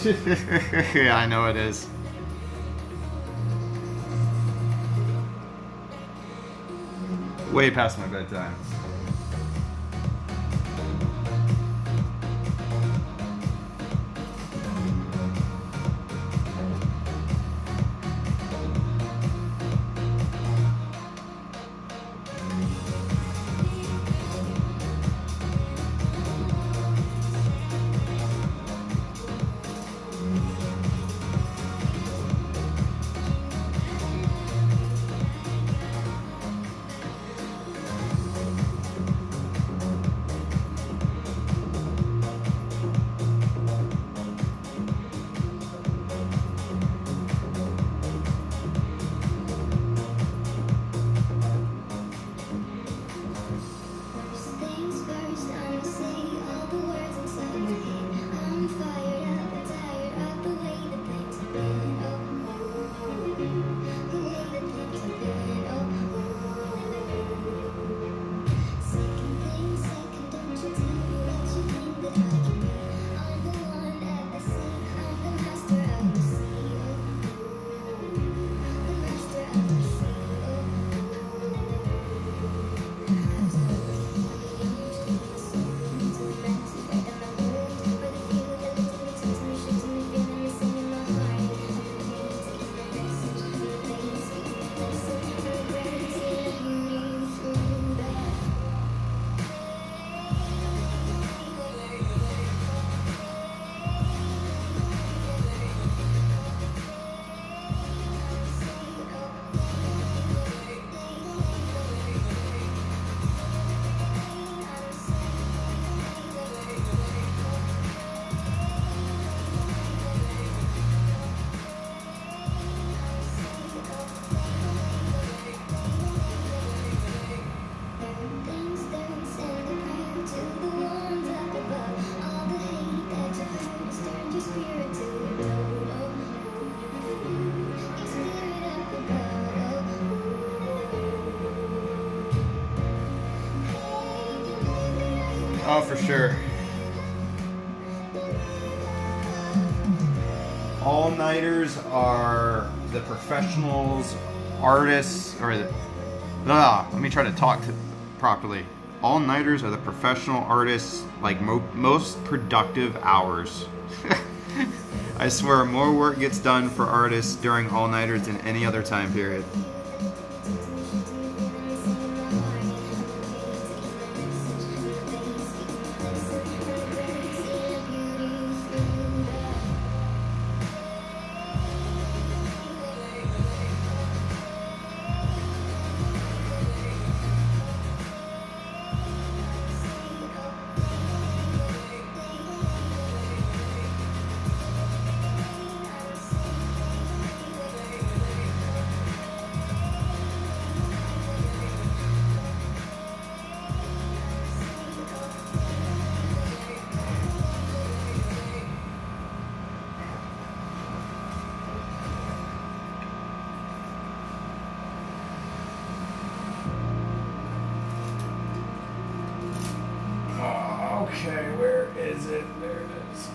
Yeah, I know it is. Way past my bedtime. Oh, for sure. All-nighters are the professionals, artists, or the... let me try to talk properly. All-nighters are the professional artists, like most productive hours. I swear, more work gets done for artists during all-nighters than any other time period. Okay, where is it? There it is.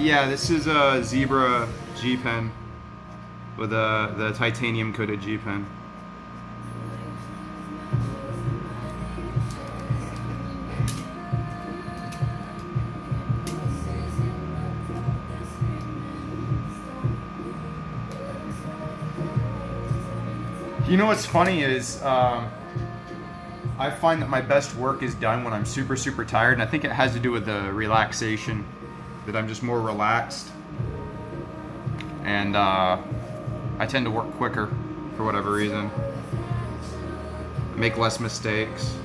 Yeah, this is a Zebra G pen with the titanium coated G pen. You know what's funny is I find that my best work is done when I'm super, super tired, and I think it has to do with the relaxation, that I'm just more relaxed, and I tend to work quicker for whatever reason, make less mistakes.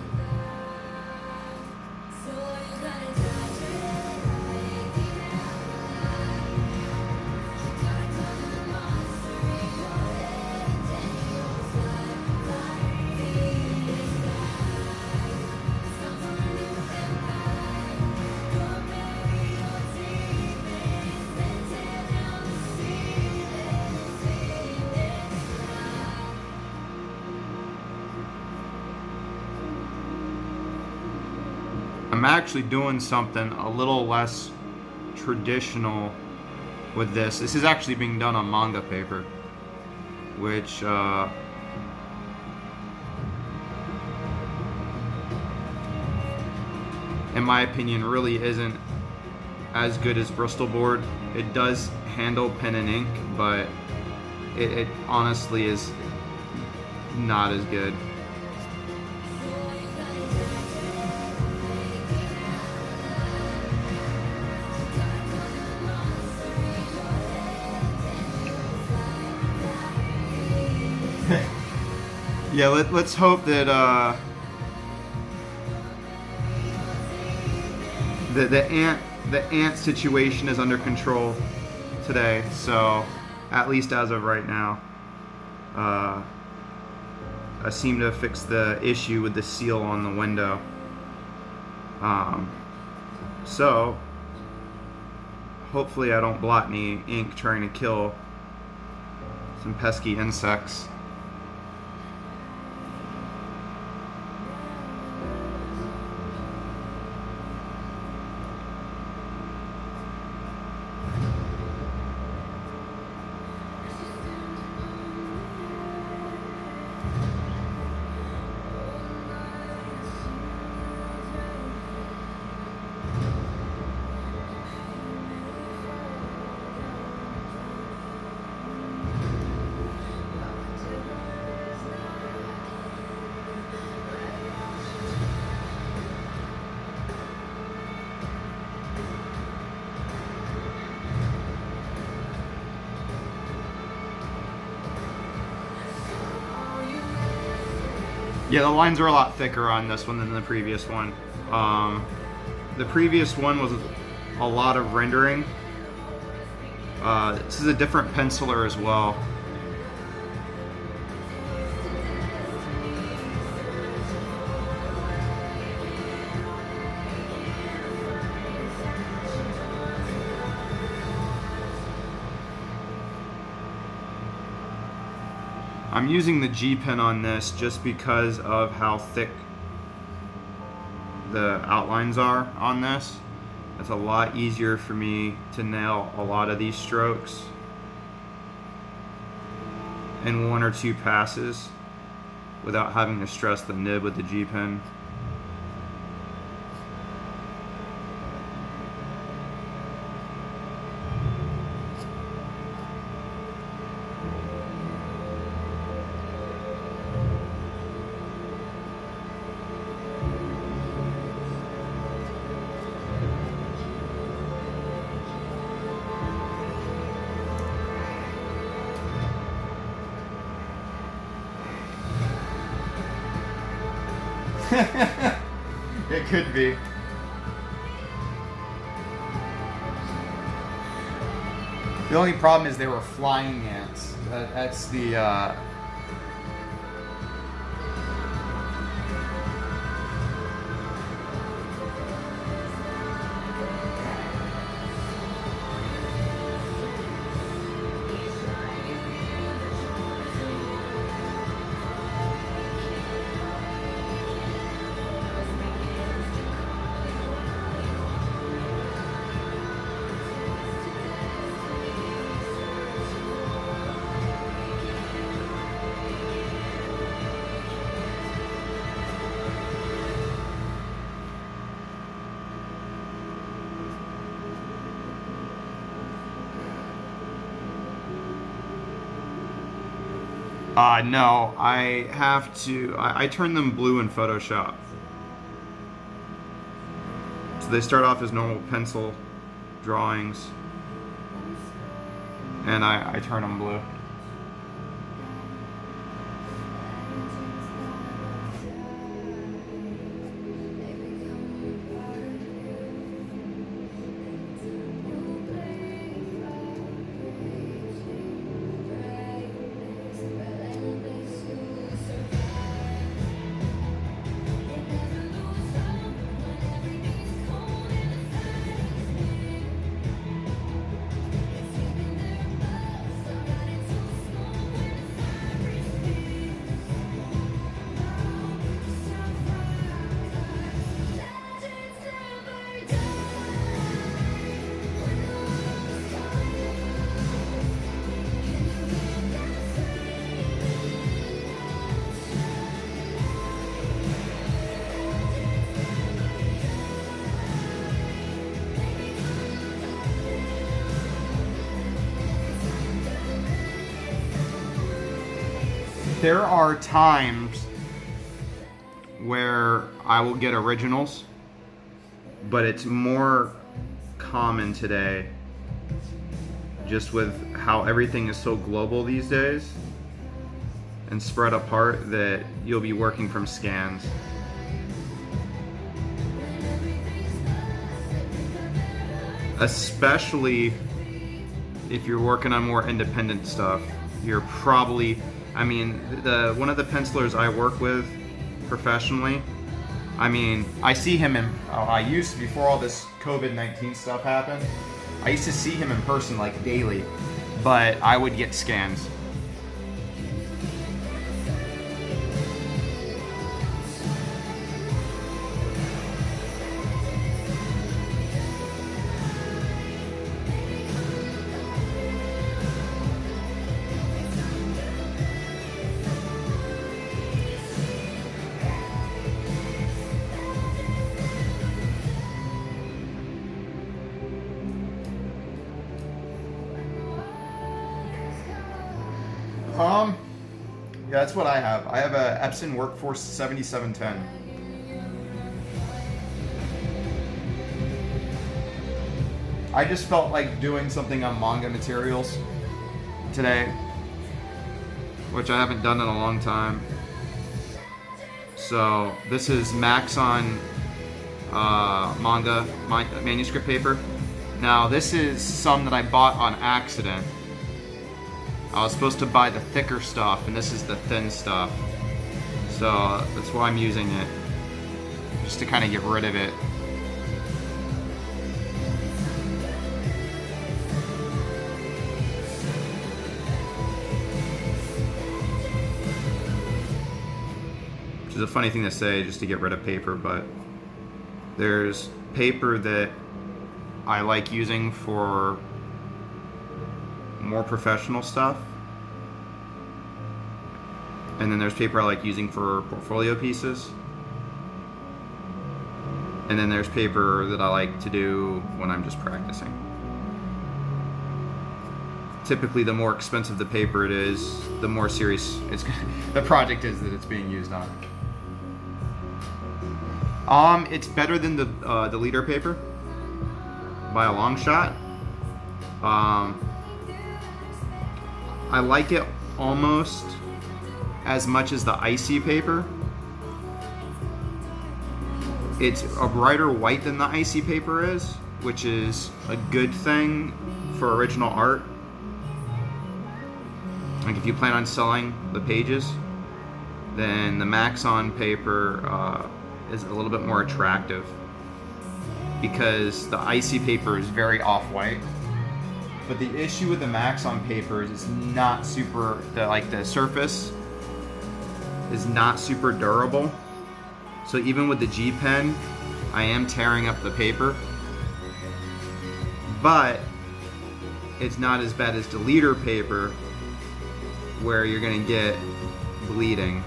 I'm actually doing something a little less traditional with this. This is actually being done on manga paper, which in my opinion really isn't as good as Bristol board. It does handle pen and ink, but it honestly is not as good. Yeah, let's hope that the ant situation is under control today. So, at least as of right now, I seem to have fixed the issue with the seal on the window. So, hopefully I don't blot any ink trying to kill some pesky insects. Yeah, the lines are a lot thicker on this one than the previous one. The previous one was a lot of rendering. This is a different penciler as well. I'm using the G pen on this just because of how thick the outlines are on this. It's a lot easier for me to nail a lot of these strokes in one or two passes without having to stress the nib with the G pen. It could be. The only problem is they were flying ants. That's the No, I have to. I turn them blue in Photoshop. So they start off as normal pencil drawings, and I turn them blue. There are times where I will get originals, but it's more common today just with how everything is so global these days and spread apart that you'll be working from scans. Especially if you're working on more independent stuff, you're probably, I mean, one of the pencilers I work with professionally, I mean, I see him I used to, before all this COVID-19 stuff happened, I used to see him in person like daily, but I would get scans. Yeah, that's what I have. I have a Epson Workforce 7710. I just felt like doing something on manga materials today, which I haven't done in a long time. So this is Maxon manga manuscript paper. Now this is some that I bought on accident. I was supposed to buy the thicker stuff, and this is the thin stuff. So that's why I'm using it, just to kind of get rid of it. Which is a funny thing to say, just to get rid of paper, but there's paper that I like using for more professional stuff, and then there's paper I like using for portfolio pieces, and then there's paper that I like to do when I'm just practicing. Typically, the more expensive the paper it is, the more serious the project is that it's being used on. It's better than the leader paper by a long shot. I like it almost as much as the icy paper. It's a brighter white than the icy paper is, which is a good thing for original art. Like if you plan on selling the pages, then the Maxon paper is a little bit more attractive, because the icy paper is very off-white. But the issue with the Maxon paper is it's not super, the surface is not super durable. So even with the G Pen, I am tearing up the paper. But it's not as bad as the leader paper, where you're gonna get bleeding.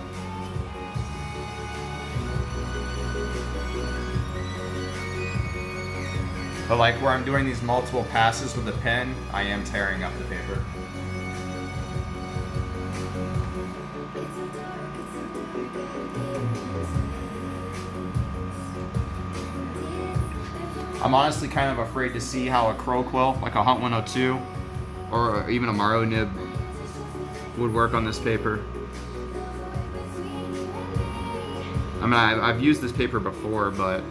But like where I'm doing these multiple passes with the pen, I am tearing up the paper. I'm honestly kind of afraid to see how a crow quill, like a Hunt 102, or even a Maro nib, would work on this paper. I mean, I've used this paper before, but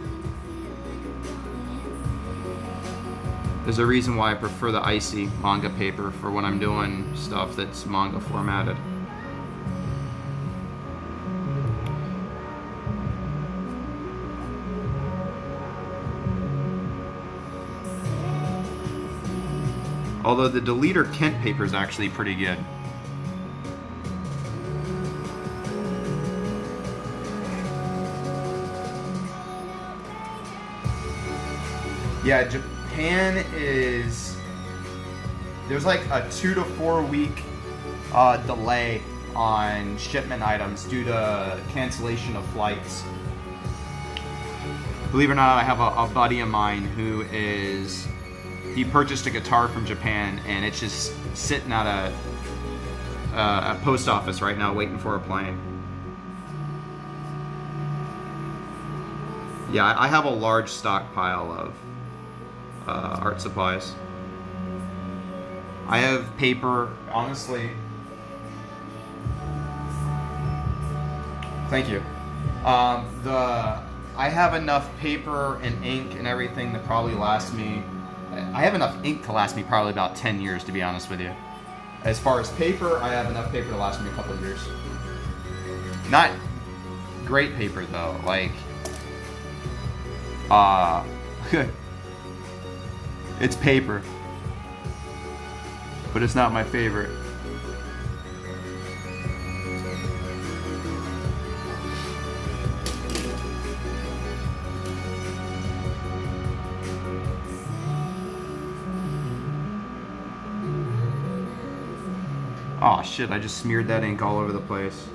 there's a reason why I prefer the icy manga paper for when I'm doing stuff that's manga formatted. Although the Deleter Kent paper is actually pretty good. Yeah, Japan is... There's like a 2 to 4 week delay on shipment items due to cancellation of flights. Believe it or not, I have a buddy of mine who is... He purchased a guitar from Japan, and it's just sitting at a post office right now waiting for a plane. Yeah, I have a large stockpile of art supplies. I have paper, honestly. Thank you. I have enough paper and ink and everything that probably lasts me. I have enough ink to last me probably about 10 years, to be honest with you. As far as paper, I have enough paper to last me a couple of years. Not great paper though, like, it's paper, but it's not my favorite. Oh shit, I just smeared that ink all over the place.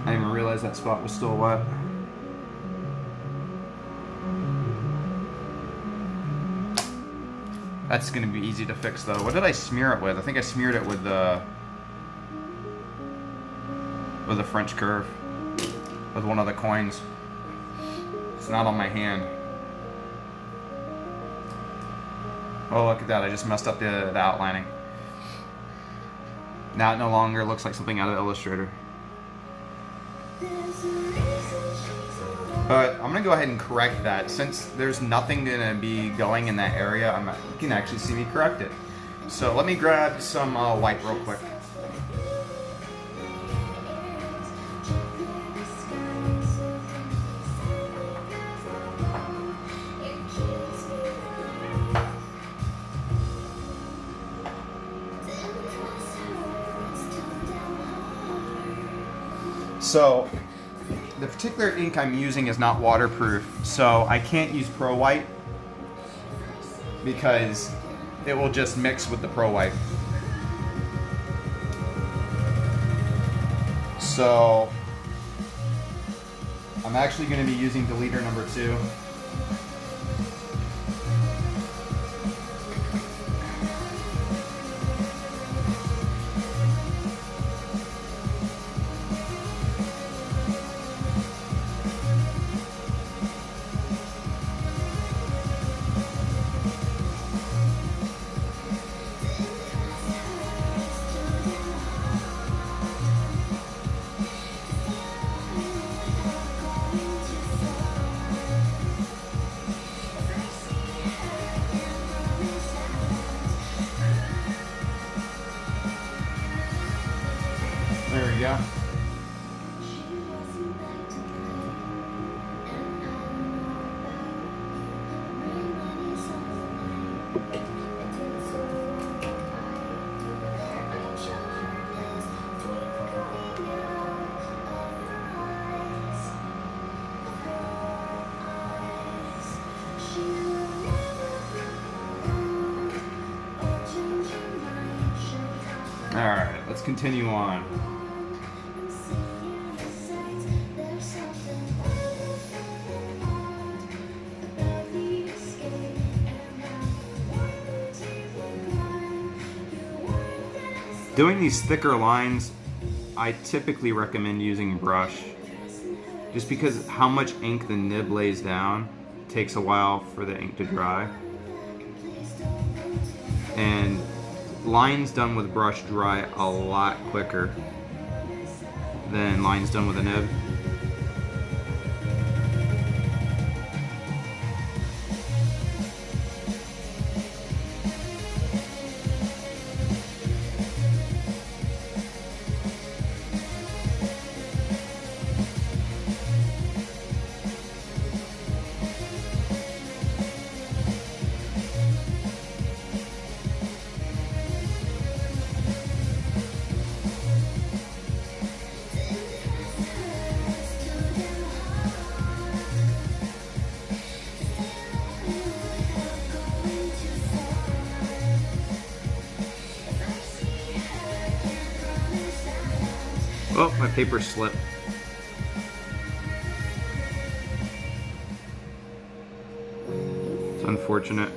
I didn't even realize that spot was still wet. That's gonna be easy to fix though. What did I smear it with? I think I smeared it with the French curve. With one of the coins. It's not on my hand. Oh, look at that, I just messed up the outlining. Now it no longer looks like something out of Illustrator. But I'm gonna go ahead and correct that. Since there's nothing gonna be going in that area, you can actually see me correct it. So let me grab some white real quick. So, the particular ink I'm using is not waterproof, so I can't use Pro White because it will just mix with the Pro White. So, I'm actually going to be using Deleter number 2. There we go. All right, let's continue on. Doing these thicker lines, I typically recommend using brush, just because how much ink the nib lays down takes a while for the ink to dry. And lines done with brush dry a lot quicker than lines done with a nib. Oh, my paper slipped. It's unfortunate.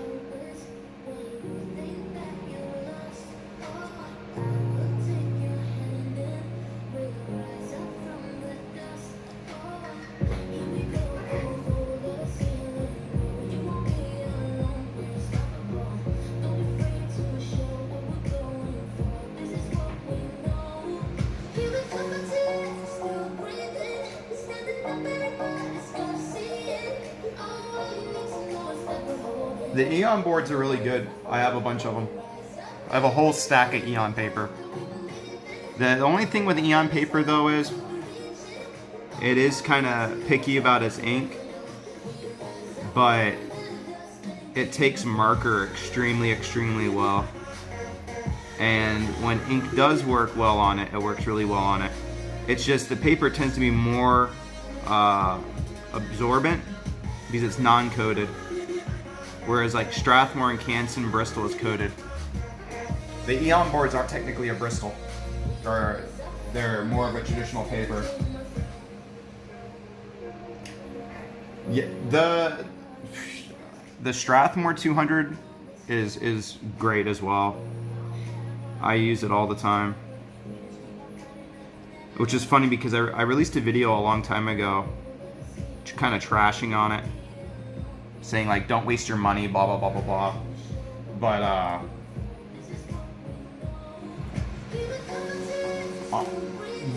The Eon boards are really good. I have a bunch of them. I have a whole stack of Eon paper. The only thing with Eon paper though is it is kind of picky about its ink, but it takes marker extremely well. And when ink does work well on it, it works really well on it. It's just the paper tends to be more absorbent because it's non-coated. Whereas like Strathmore and Canson, Bristol is coated. The Eon boards aren't technically a Bristol, or they're more of a traditional paper. Yeah, the Strathmore 200 is great as well. I use it all the time. Which is funny because I released a video a long time ago kind of trashing on it, saying like don't waste your money, blah blah blah blah blah. But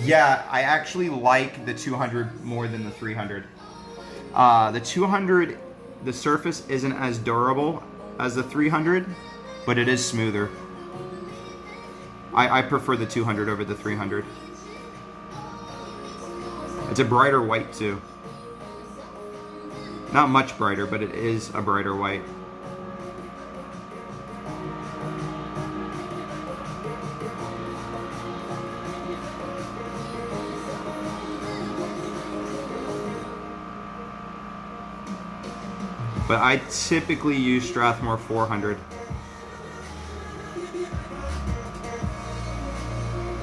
yeah, I actually like the 200 more than the 300. The 200, the surface isn't as durable as the 300, but it is smoother. I prefer the 200 over the 300. It's a brighter white too. Not much brighter, but it is a brighter white. But I typically use Strathmore 400.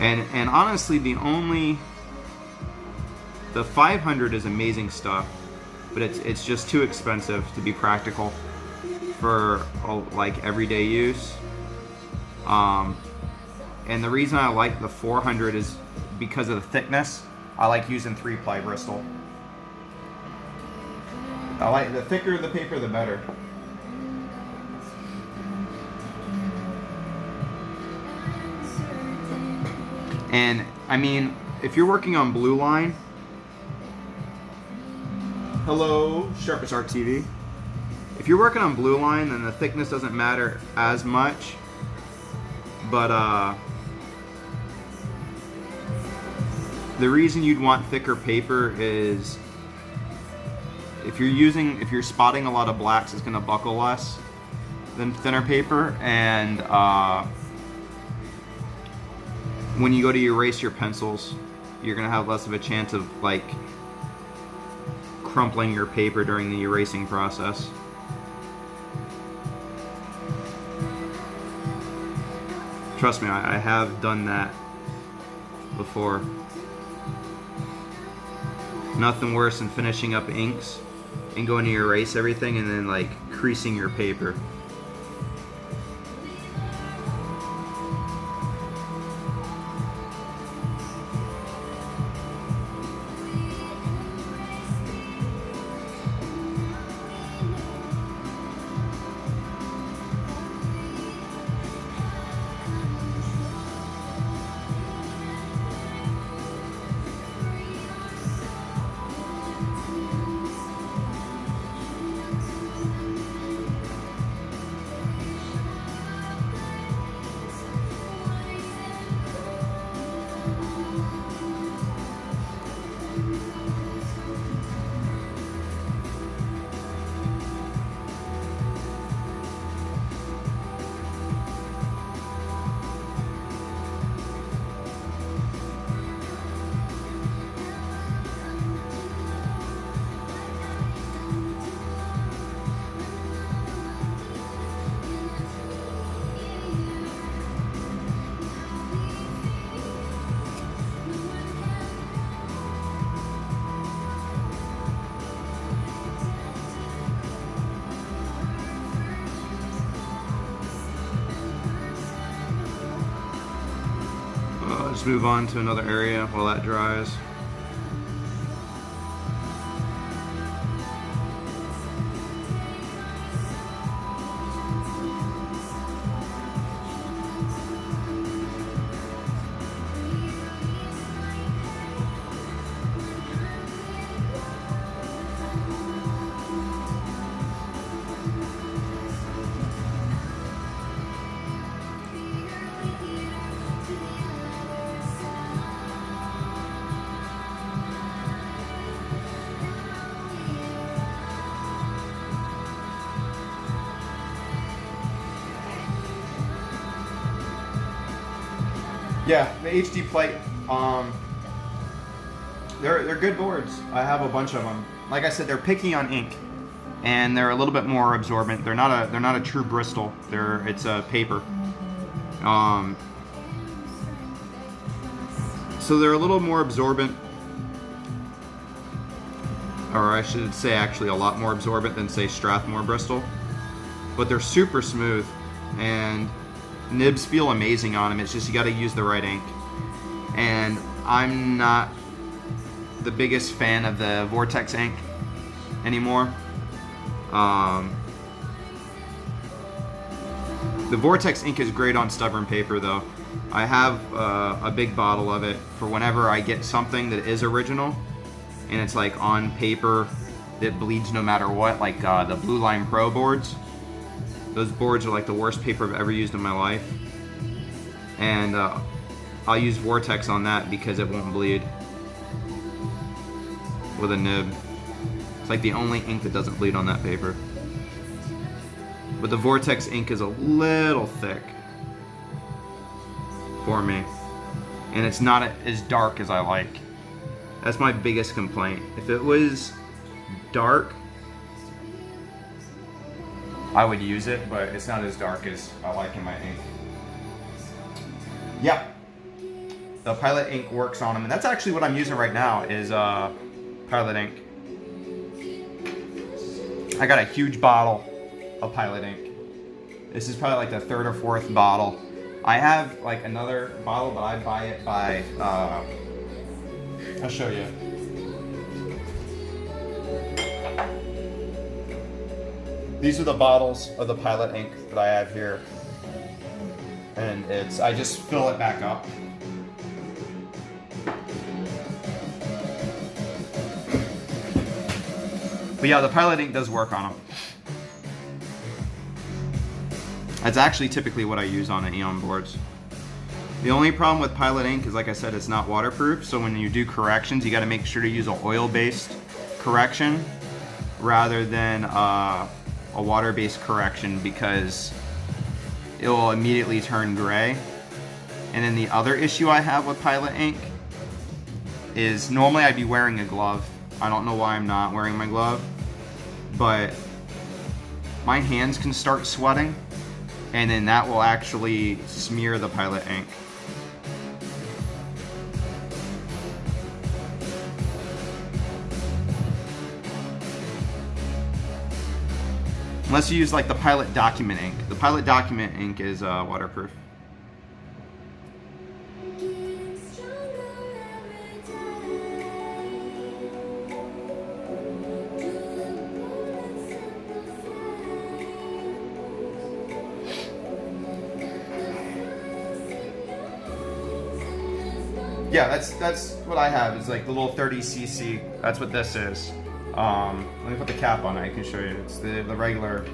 And honestly, the 500 is amazing stuff, but it's just too expensive to be practical for like everyday use. And the reason I like the 400 is because of the thickness. I like using 3-ply Bristol. I like the thicker the paper, the better. And I mean, if you're working on blue line, hello, Sharpest Art TV. If you're working on blue line, then the thickness doesn't matter as much. But the reason you'd want thicker paper is if you're spotting a lot of blacks, it's gonna buckle less than thinner paper, and when you go to erase your pencils, you're gonna have less of a chance of like crumpling your paper during the erasing process. Trust me, I have done that before. Nothing worse than finishing up inks and going to erase everything and then like creasing your paper. Let's move on to another area while that dries. Yeah, the HD Plate, they're good boards. I have a bunch of them. Like I said, they're picky on ink, and they're a little bit more absorbent. They're not a true Bristol. It's a paper. So they're a little more absorbent, or I should say actually a lot more absorbent than say Strathmore Bristol. But they're super smooth, and nibs feel amazing on them. It's just you got to use the right ink. And I'm not the biggest fan of the Vortex ink anymore. The Vortex ink is great on stubborn paper though. I have a big bottle of it for whenever I get something that is original and it's like on paper that bleeds no matter what, like the Blue Line Pro boards. Those boards are like the worst paper I've ever used in my life. And I'll use Vortex on that because it won't bleed with a nib. It's like the only ink that doesn't bleed on that paper. But the Vortex ink is a little thick for me. And it's not as dark as I like. That's my biggest complaint. If it was dark, I would use it, but it's not as dark as I like in my ink. Yeah, the Pilot ink works on them, and that's actually what I'm using right now is Pilot ink. I got a huge bottle of Pilot ink. This is probably like the third or fourth bottle. I have like another bottle, but I buy it by, I'll show you. These are the bottles of the Pilot ink that I have here. And I just fill it back up. But yeah, the Pilot ink does work on them. That's actually typically what I use on the Eon boards. The only problem with Pilot ink is, like I said, it's not waterproof. So when you do corrections, you got to make sure to use an oil-based correction rather than a water-based correction, because it will immediately turn gray. And then the other issue I have with Pilot ink is normally I'd be wearing a glove. I don't know why I'm not wearing my glove, but my hands can start sweating, and then that will actually smear the Pilot ink. Unless you use like the Pilot Document ink. The Pilot Document ink is waterproof. Yeah, that's what I have. Is like the little 30cc. That's what this is. Let me put the cap on it. I can show you. It's the regular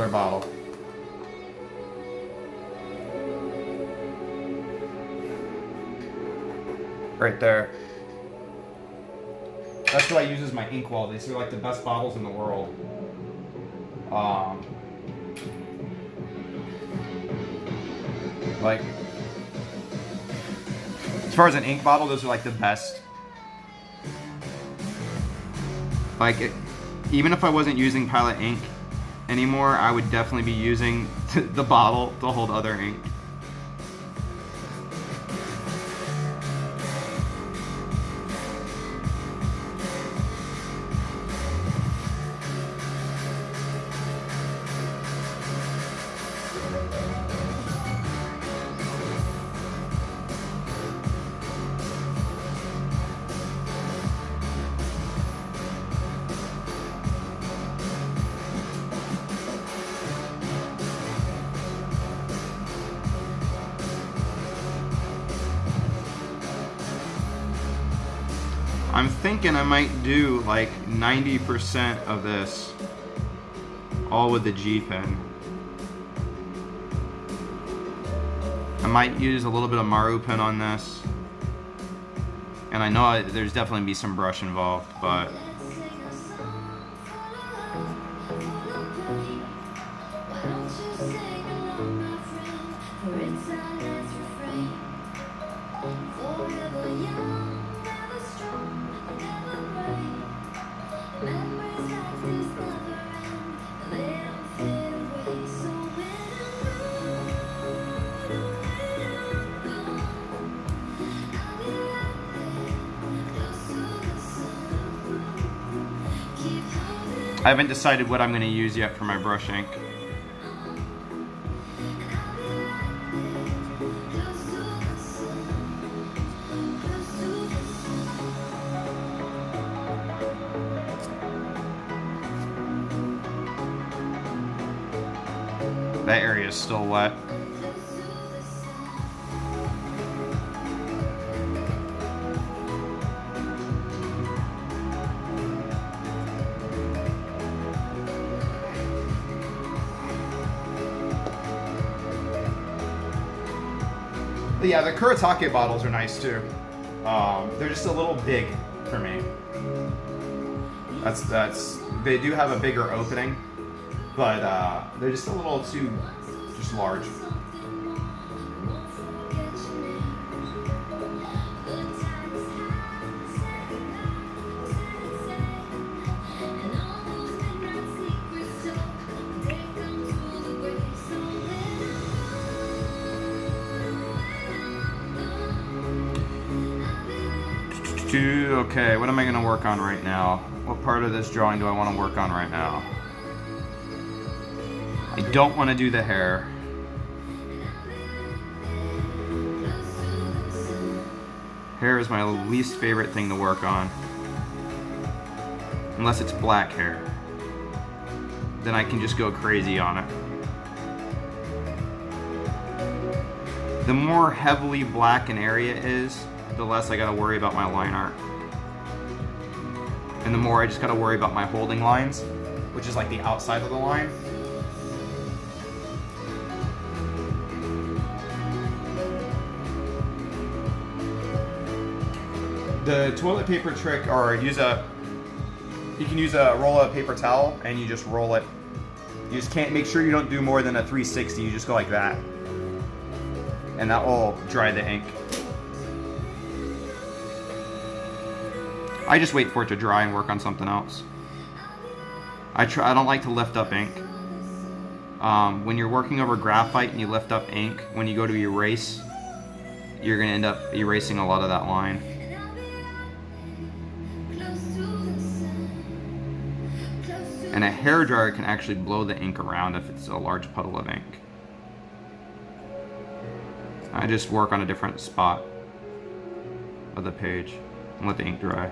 bottle. Right there. That's what I use as my inkwell. These are like the best bottles in the world. Like, as far as an ink bottle, those are like the best. Like, even if I wasn't using Pilot ink anymore, I would definitely be using the bottle to hold other ink. I'm thinking I might do like 90% of this all with the G pen. I might use a little bit of Maru pen on this. And I know there's definitely be some brush involved, but I haven't decided what I'm going to use yet for my brush ink. That area is still wet. But yeah, the Kuretake bottles are nice too. They're just a little big for me. They do have a bigger opening, but they're just a little too just large. Okay, what am I going to work on right now? What part of this drawing do I want to work on right now? I don't want to do the hair. Hair is my least favorite thing to work on. Unless it's black hair. Then I can just go crazy on it. The more heavily black an area is, the less I gotta worry about my line art. And the more I just gotta worry about my holding lines, which is like the outside of the line. The toilet paper trick, or you can use a roll of paper towel and you just roll it. You just can't, make sure you don't do more than a 360, you just go like that. And that will dry the ink. I just wait for it to dry and work on something else. I don't like to lift up ink. When you're working over graphite and you lift up ink, when you go to erase, you're going to end up erasing a lot of that line. And a hairdryer can actually blow the ink around if it's a large puddle of ink. I just work on a different spot of the page and let the ink dry.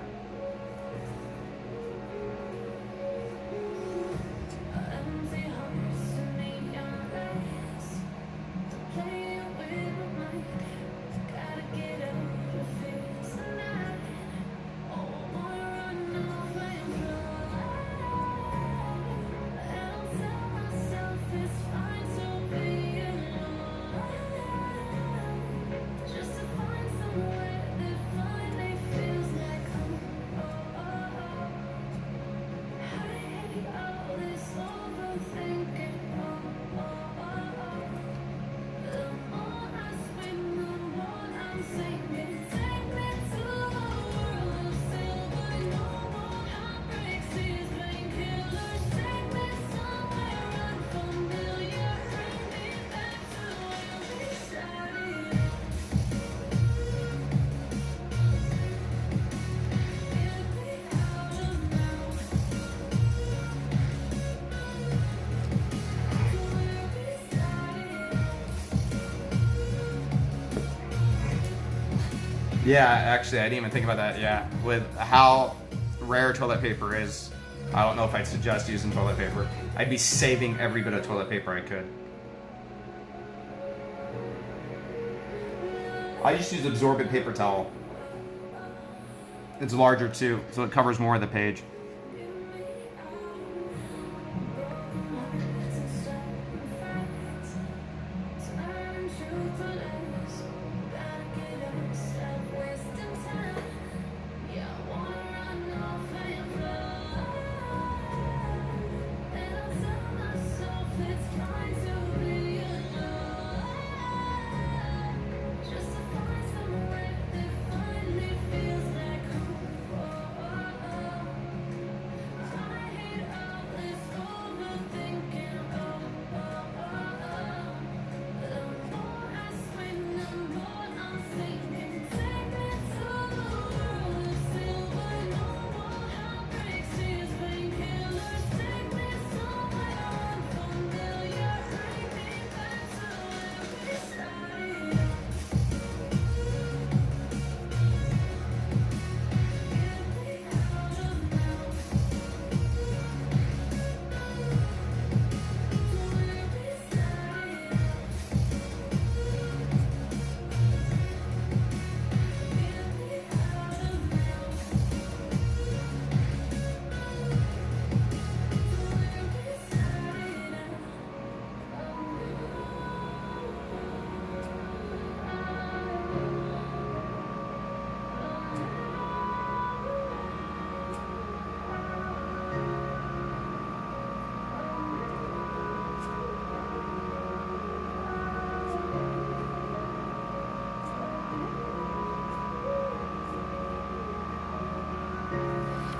Yeah, actually, I didn't even think about that. Yeah, with how rare toilet paper is, I don't know if I'd suggest using toilet paper. I'd be saving every bit of toilet paper I could. I just use absorbent paper towel. It's larger too, so it covers more of the page.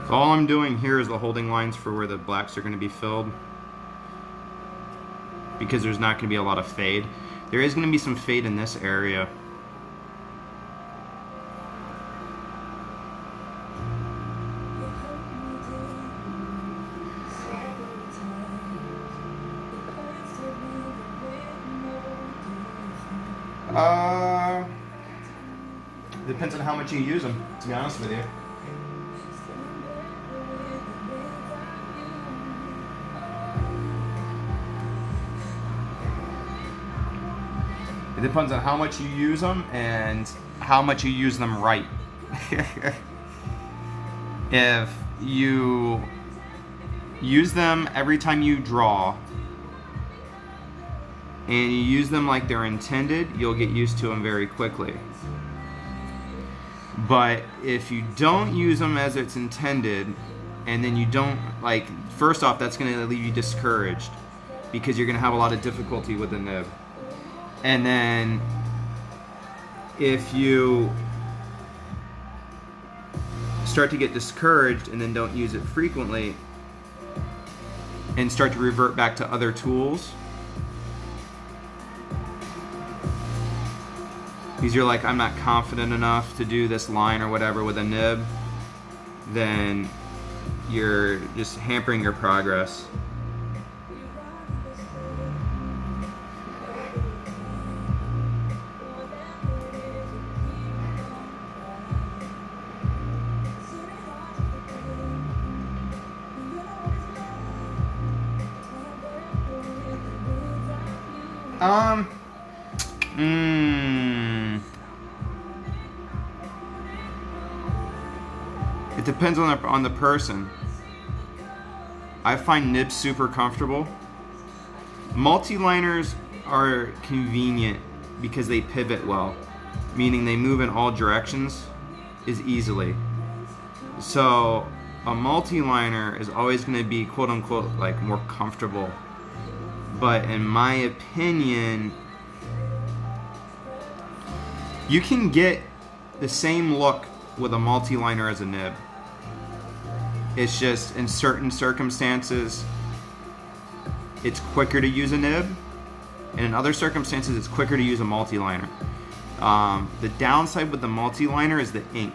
So all I'm doing here is the holding lines for where the blacks are going to be filled, because there's not going to be a lot of fade. There is going to be some fade in this area. Depends on how much you use them, to be honest with you. It depends on how much you use them and how much you use them right. If you use them every time you draw and you use them like they're intended, you'll get used to them very quickly. But if you don't use them as it's intended, and then you don't, like, first off, that's going to leave you discouraged because you're going to have a lot of difficulty with the nib. And then if you start to get discouraged and then don't use it frequently and start to revert back to other tools, because you're like, I'm not confident enough to do this line or whatever with a nib, then you're just hampering your progress. It depends on the person. I find nibs super comfortable. Multi-liners are convenient because they pivot well, meaning they move in all directions as easily. So a multi-liner is always going to be quote unquote like more comfortable. But in my opinion, you can get the same look with a multi-liner as a nib. It's just in certain circumstances, it's quicker to use a nib, and in other circumstances, it's quicker to use a multi-liner. The downside with the multi-liner is the ink.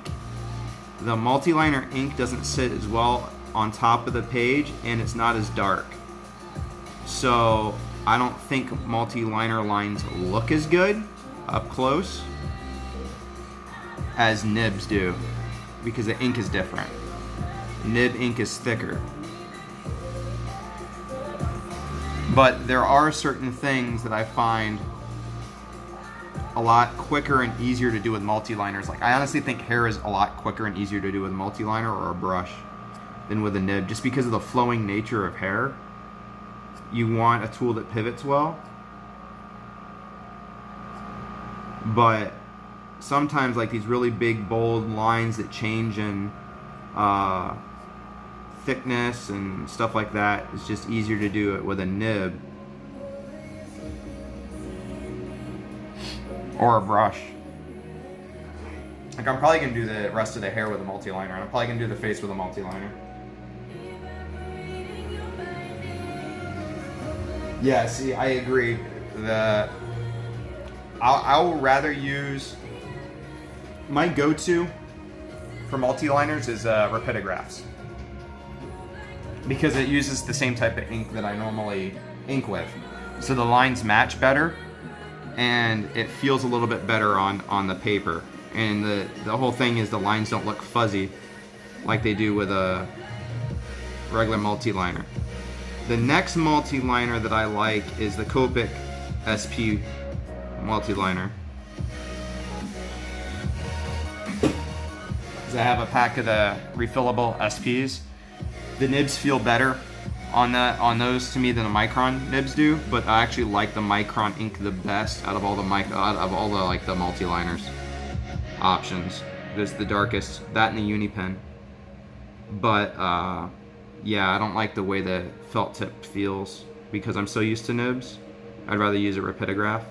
The multi-liner ink doesn't sit as well on top of the page, and it's not as dark. So I don't think multi-liner lines look as good up close as nibs do, because the ink is different. Nib ink is thicker. But there are certain things that I find a lot quicker and easier to do with multi-liners. Like, I honestly think hair is a lot quicker and easier to do with multi-liner or a brush than with a nib, just because of the flowing nature of hair. You want a tool that pivots well, but sometimes like these really big bold lines that change in thickness and stuff like that, it's just easier to do it with a nib or a brush. Like, I'm probably gonna do the rest of the hair with a multi-liner, and I'm probably gonna do the face with a multi-liner. Yeah, see, I agree. I will rather use, my go-to for multi-liners is Rapidographs, because it uses the same type of ink that I normally ink with, so the lines match better and it feels a little bit better on the paper, and the whole thing is the lines don't look fuzzy like they do with a regular multi-liner. The next multi-liner that I like is the Copic SP multi-liner. I have a pack of the refillable SPs. The nibs feel better on those to me than the Micron nibs do, but I actually like the Micron ink the best out of all the like the multi-liners options. There's the darkest, that and the Unipen. But yeah, I don't like the way the felt tip feels because I'm so used to nibs. I'd rather use a Rapidograph.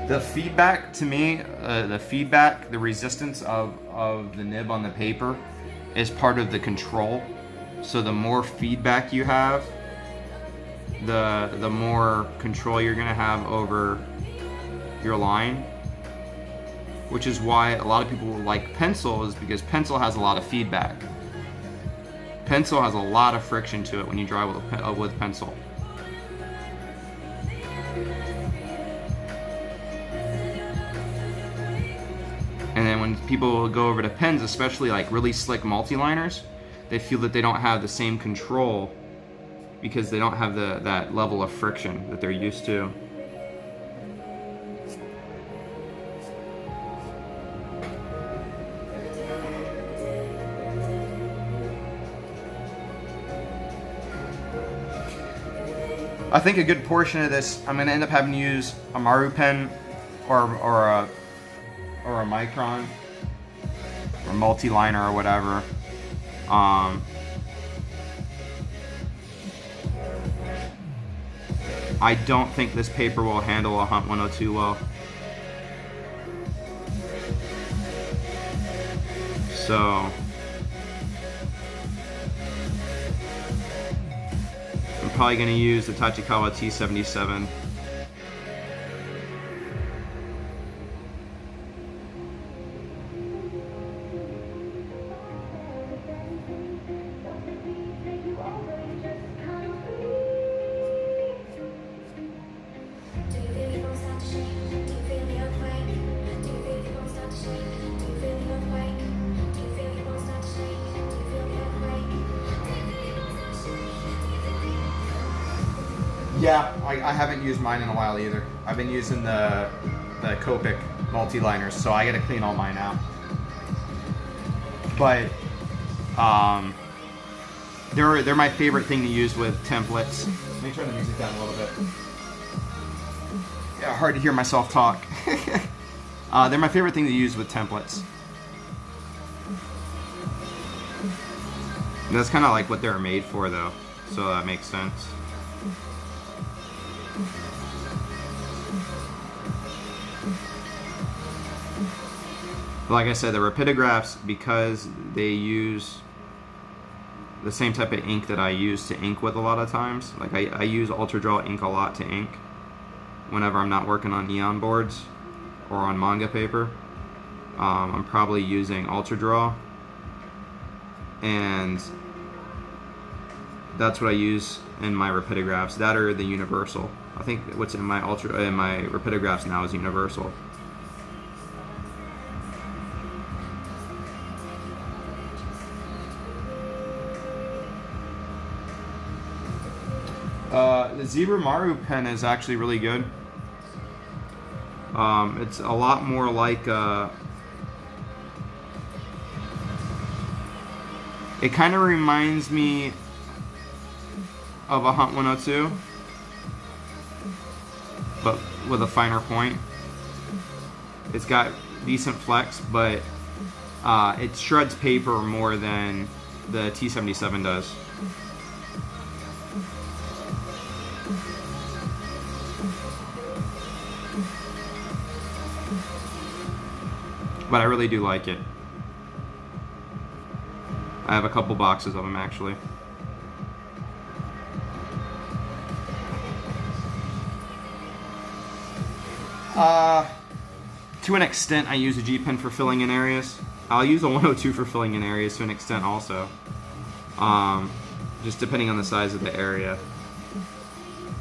The feedback to me, the resistance of the nib on the paper is part of the control. So the more feedback you have, the more control you're gonna have over your line. Which is why a lot of people like pencil, is because pencil has a lot of feedback. Pencil has a lot of friction to it when you draw with pencil. And then when people go over to pens, especially like really slick multi-liners, they feel that they don't have the same control because they don't have that level of friction that they're used to. I think a good portion of this, I'm going to end up having to use a Marupen or a Micron or multi-liner or whatever. I don't think this paper will handle a Hunt 102 well. So I'm probably going to use the Tachikawa T77. Yeah, I haven't used mine in a while either. I've been using the Copic multi-liners, so I gotta clean all mine out. But they're my favorite thing to use with templates. Let me turn the music down a little bit. Yeah, hard to hear myself talk. They're my favorite thing to use with templates. And that's kind of like what they're made for, though, so that makes sense. Like I said, the Rapidographs, because they use the same type of ink that I use to ink with a lot of times. Like I use Ultra Draw ink a lot to ink whenever I'm not working on neon boards or on manga paper. I'm probably using Ultra Draw, and that's what I use in my Rapidographs. That or the Universal. I think what's in my Rapidographs now is Universal. The Zebra Maru pen is actually really good. It's a lot more like it kind of reminds me of a Hunt 102, but with a finer point. It's got decent flex, but it shreds paper more than the T77 does. But I really do like it. I have a couple boxes of them actually. To an extent, I use a G pen for filling in areas. I'll use a 102 for filling in areas to an extent also. Just depending on the size of the area.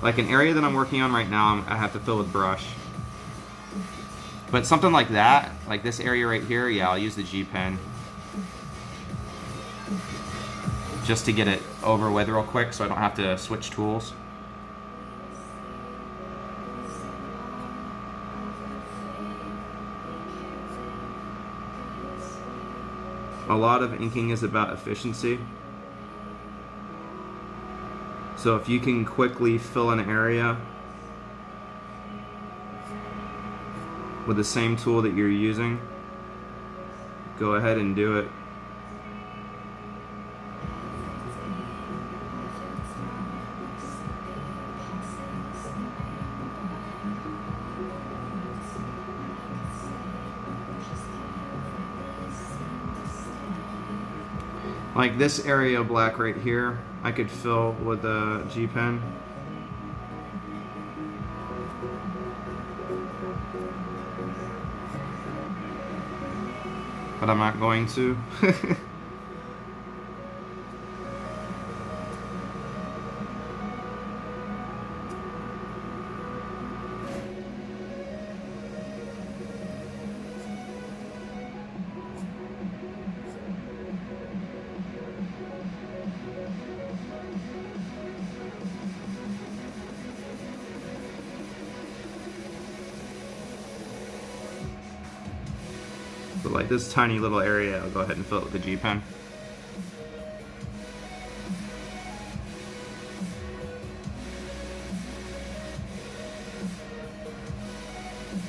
Like an area that I'm working on right now, I have to fill with brush. But something like that, like this area right here, yeah, I'll use the G pen. Just to get it over with real quick so I don't have to switch tools. A lot of inking is about efficiency. So if you can quickly fill an area with the same tool that you're using, go ahead and do it. Like this area of black right here, I could fill with a G pen. But I'm not going to. But like this tiny little area, I'll go ahead and fill it with the G pen.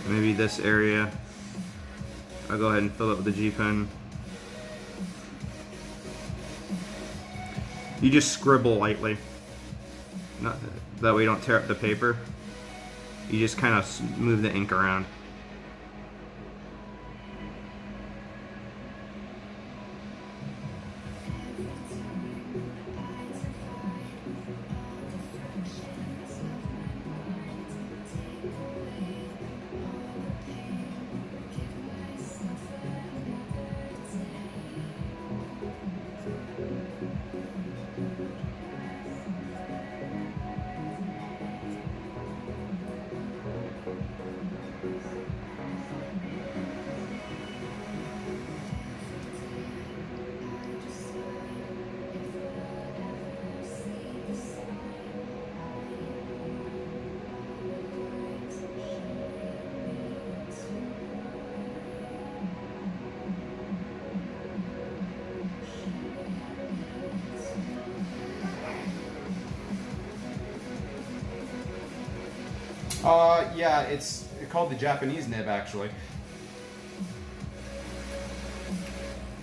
Maybe this area, I'll go ahead and fill it with the G pen. You just scribble lightly. Not that way you don't tear up the paper. You just kind of move the ink around. Yeah, it's called the Japanese nib, actually.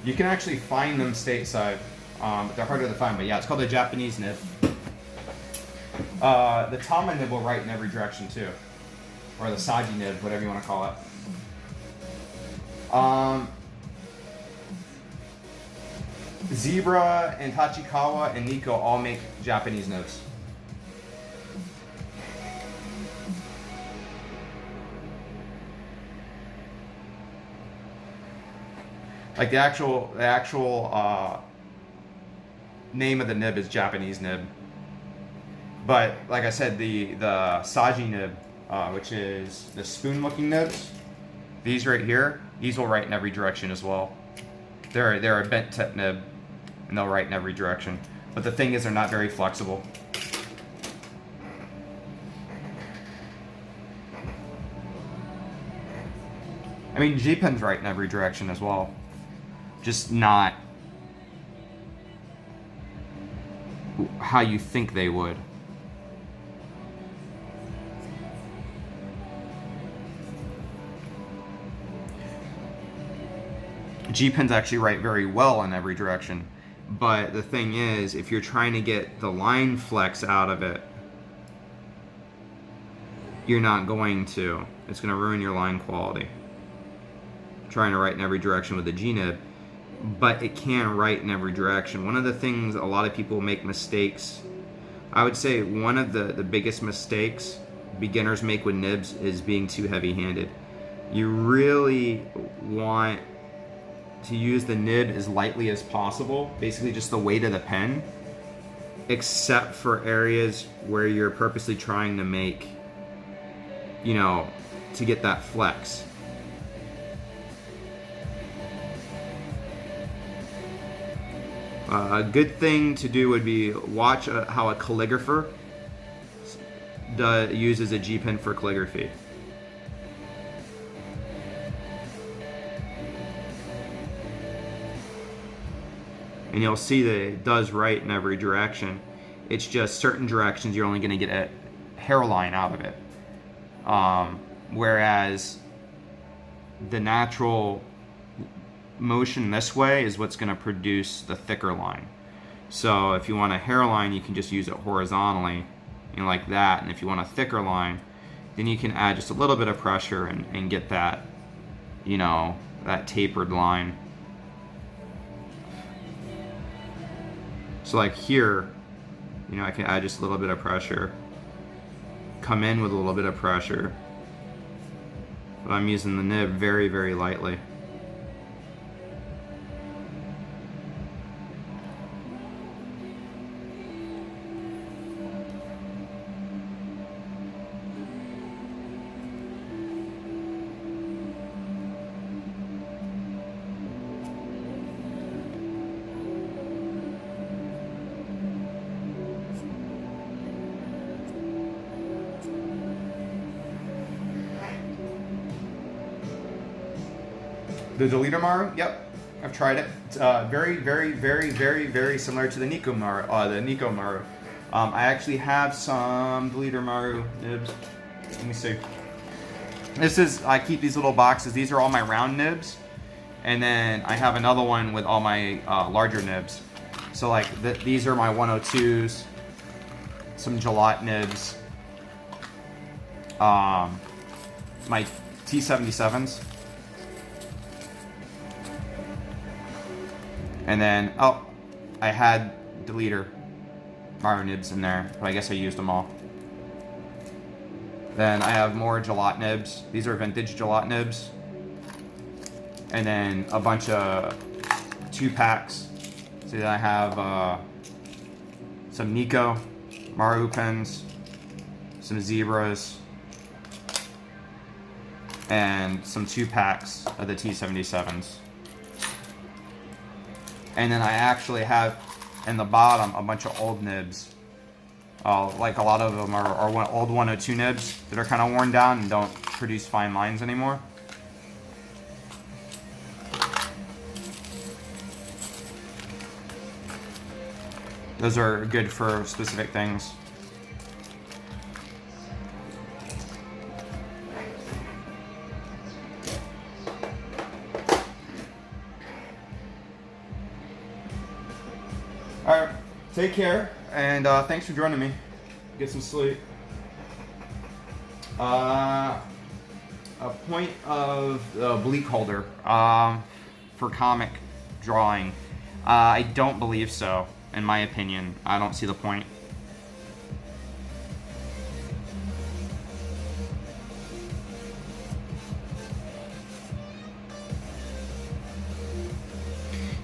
You can actually find them stateside, but they're harder to find. But yeah, it's called the Japanese nib. The Tama nib will write in every direction too, or the Saji nib, whatever you want to call it. Zebra and Tachikawa and Nikko all make Japanese nibs. Like the actual name of the nib is Japanese nib, but like I said, the Saji nib, which is the spoon-looking nibs, these right here, these will write in every direction as well. They're a bent tip nib, and they'll write in every direction. But the thing is, they're not very flexible. I mean, G-Pen's right in every direction as well. Just not how you think they would. G-Pen's actually right very well in every direction. But the thing is, if you're trying to get the line flex out of it, you're not going to. It's going to ruin your line quality. Trying to write in every direction with the G-nib, but it can write in every direction. One of the things a lot of people make mistakes, I would say one of the biggest mistakes beginners make with nibs is being too heavy-handed. You really want to use the nib as lightly as possible, basically just the weight of the pen, except for areas where you're purposely trying to make, you know, to get that flex. A good thing to do would be watch how a calligrapher uses a G-pen for calligraphy. And you'll see that it does write in every direction. It's just certain directions you're only going to get a hairline out of it. Whereas the natural motion this way is what's going to produce the thicker line. So if you want a hairline, you can just use it horizontally, you know, like that. And if you want a thicker line, then you can add just a little bit of pressure and get that, you know, that tapered line. So like here, you know, I can add just a little bit of pressure, come in with a little bit of pressure, but I'm using the nib very, very lightly. The Deleter Maru, yep, I've tried it. It's very, very, very, very, very similar to the Nico Maru. I actually have some Deleter Maru nibs. Let me see. This is, I keep these little boxes. These are all my round nibs, and then I have another one with all my larger nibs. So like these are my 102s, some Gillette nibs, my T77s. And then, oh, I had Deleter Maru nibs in there, but I guess I used them all. Then I have more Gillette nibs. These are vintage Gillette nibs. And then a bunch of 2-packs. So then I have some Nico Maru pens, some Zebras, and some 2-packs of the T77s. And then I actually have in the bottom a bunch of old nibs. Like a lot of them are old 102 nibs that are kind of worn down and don't produce fine lines anymore. Those are good for specific things. Alright, take care, and thanks for joining me. Get some sleep. A point of bleak holder for comic drawing. I don't believe so, in my opinion. I don't see the point.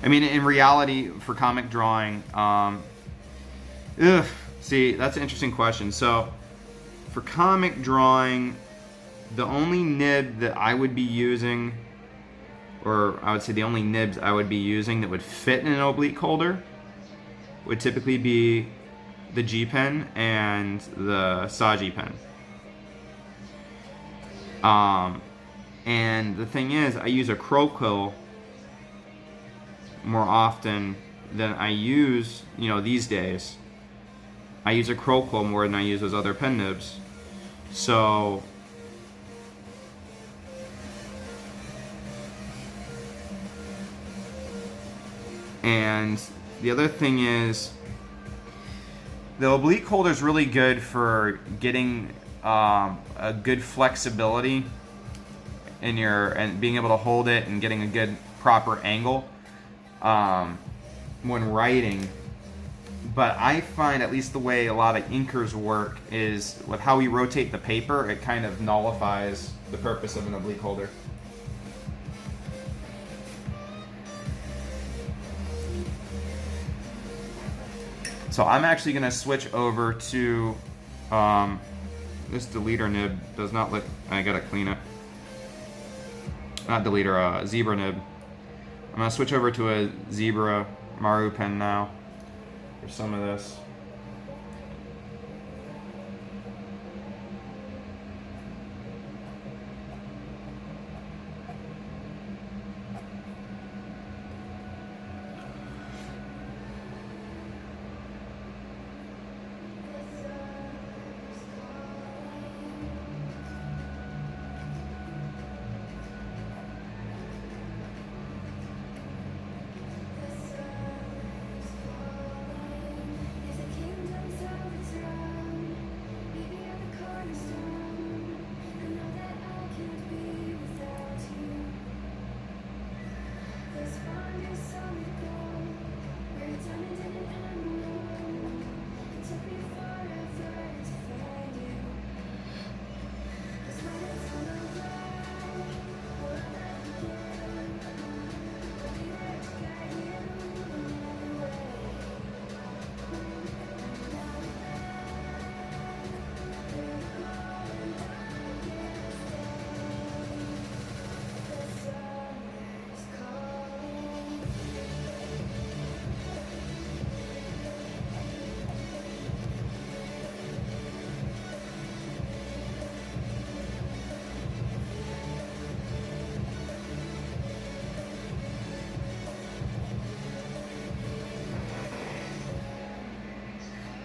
I mean, in reality, for comic drawing, see, that's an interesting question. So, for comic drawing, the only nib that I would be using, or I would say the only nibs I would be using that would fit in an oblique holder, would typically be the G-pen and the Saji pen. And the thing is, I use a crow quill more often than I use, these days. I use a crow quill more than I use those other pen nibs. So and the other thing is, the oblique holder is really good for getting a good flexibility in and being able to hold it and getting a good proper angle when writing. But I find, at least the way a lot of inkers work, is with how we rotate the paper, it kind of nullifies the purpose of an oblique holder. So I'm actually going to switch over to this deleter nib. Does not look. I gotta clean it. Not deleter, zebra nib. I'm going to switch over to a zebra Maru pen now for some of this.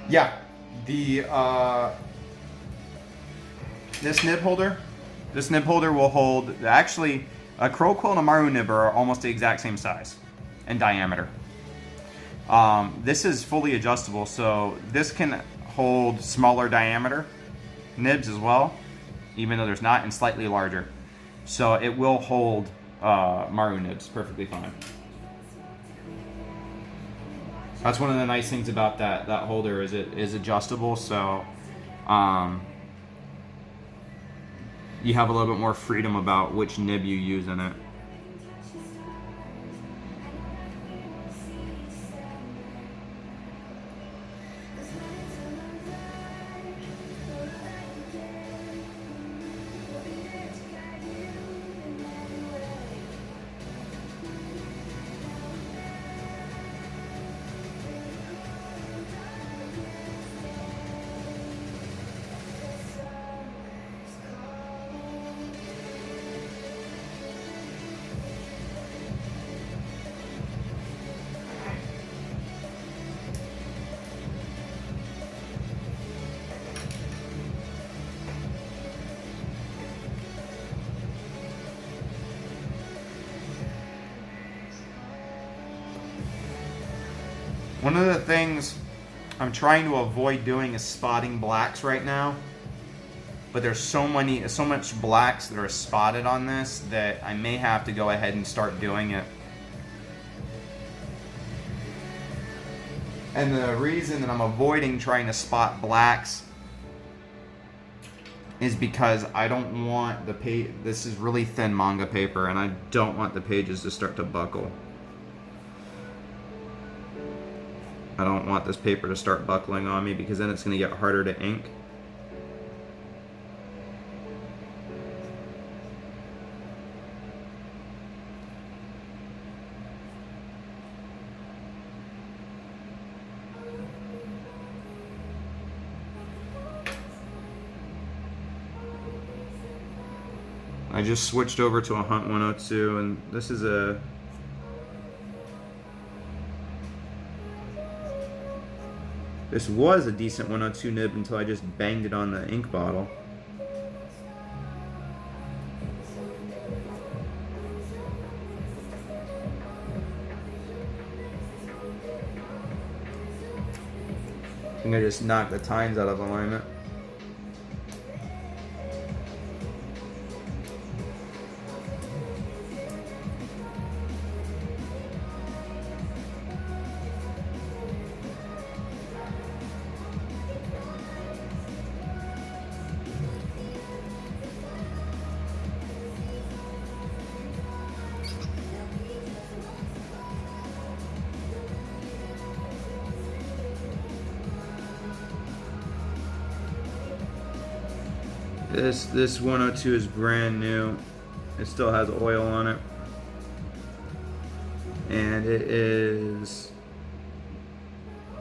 Yeah, this nib holder will hold, actually, a crow quill and a Maru nib are almost the exact same size and diameter. This is fully adjustable, so this can hold smaller diameter nibs as well, even though there's not, and slightly larger. So it will hold Maru nibs perfectly fine. That's one of the nice things about that holder, is it is adjustable, so you have a little bit more freedom about which nib you use in it. One of the things I'm trying to avoid doing is spotting blacks right now. But there's so much blacks that are spotted on this that I may have to go ahead and start doing it. And the reason that I'm avoiding trying to spot blacks is because I don't want the page, this is really thin manga paper, and I don't want the pages to start to buckle. I don't want this paper to start buckling on me, because then it's going to get harder to ink. I just switched over to a Hunt 102, and this is a... This was a decent 102 nib until I just banged it on the ink bottle. I think I just knocked the tines out of alignment. This 102 is brand new. It still has oil on it. And it is...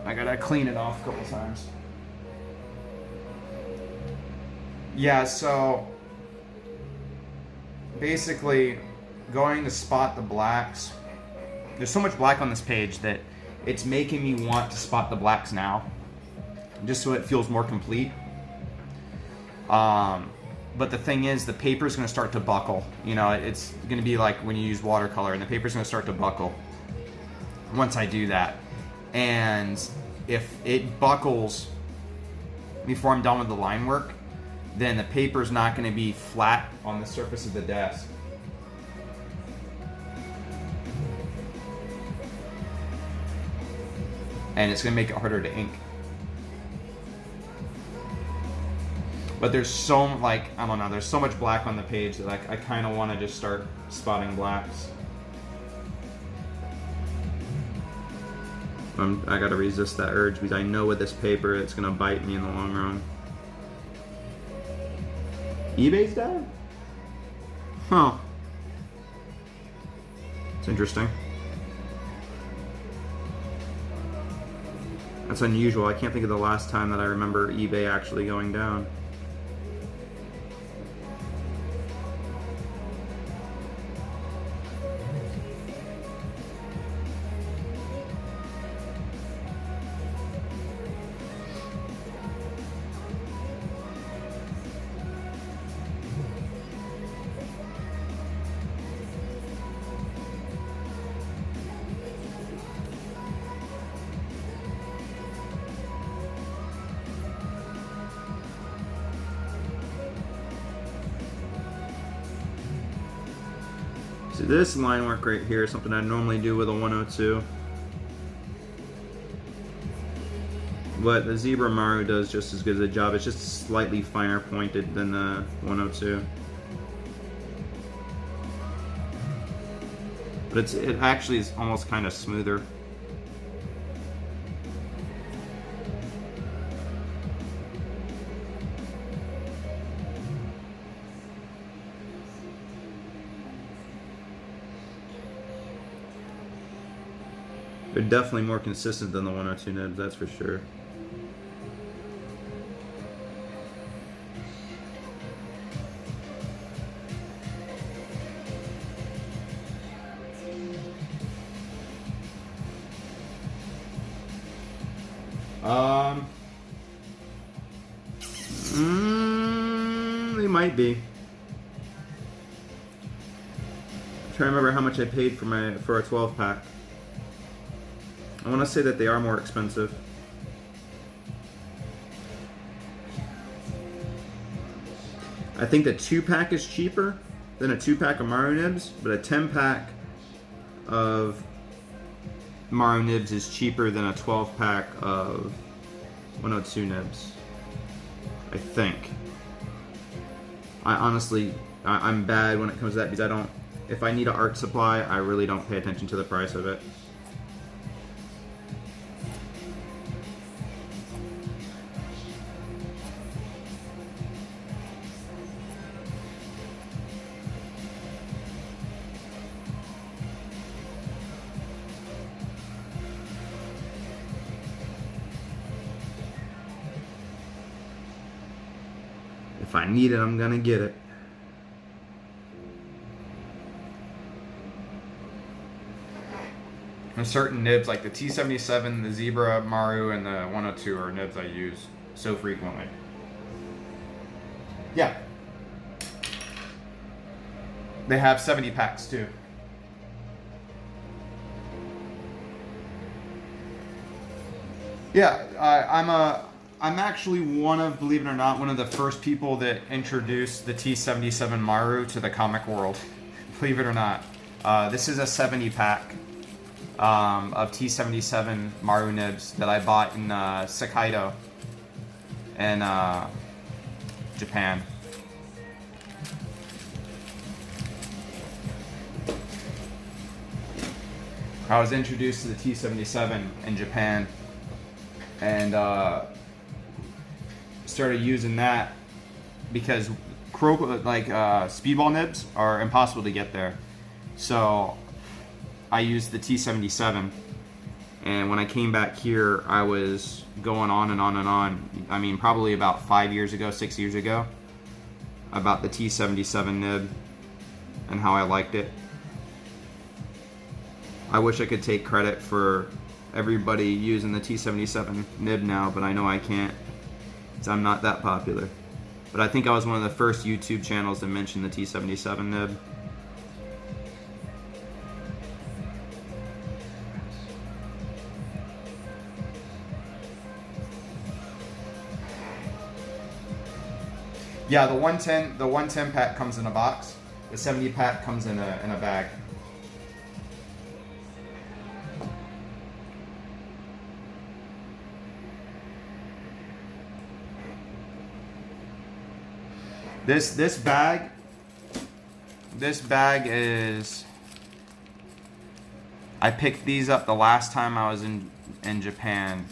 I gotta clean it off a couple times. Yeah, so basically going to spot the blacks. There's so much black on this page that it's making me want to spot the blacks now, just so it feels more complete. But the thing is, the paper is going to start to buckle. You know, it's going to be like when you use watercolor, and the paper is going to start to buckle once I do that. And if it buckles before I'm done with the line work, then the paper is not going to be flat on the surface of the desk. And it's going to make it harder to ink. But there's so, like, I don't know, there's so much black on the page that I kind of want to just start spotting blacks. I got to resist that urge because I know with this paper it's going to bite me in the long run. eBay's down? Huh. It's interesting. That's unusual. I can't think of the last time that I remember eBay actually going down. So this line work right here is something I normally do with a 102. But the Zebra Maru does just as good a job. It's just slightly finer pointed than the 102. But it actually is almost kind of smoother. They're definitely more consistent than the 102 nibs, that's for sure. They might be. I'm trying to remember how much I paid for a 12 pack. I want to say that they are more expensive. I think the 2-pack is cheaper than a 2-pack of Maru nibs, but a 10-pack of Maru nibs is cheaper than a 12-pack of 102 nibs. I think. I'm bad when it comes to that because if I need an art supply, I really don't pay attention to the price of it. If I need it, I'm gonna get it. There's certain nibs like the T77, the Zebra, Maru, and the 102 are nibs I use so frequently. Yeah. They have 70 packs too. Yeah, I'm actually believe it or not, one of the first people that introduced the T77 Maru to the comic world. Believe it or not. This is a 70 pack of T77 Maru nibs that I bought in Sakaido in Japan. I was introduced to the T77 in Japan and started using that because speedball nibs are impossible to get there. So I used the T77, and when I came back here, I was going on and on and on. I mean, probably about 6 years ago, about the T77 nib and how I liked it. I wish I could take credit for everybody using the T77 nib now, but I know I can't, because I'm not that popular. But I think I was one of the first YouTube channels to mention the T77 nib. Yeah, the 110 pack comes in a box. The 70 pack comes in a bag. This bag is, I picked these up the last time I was in Japan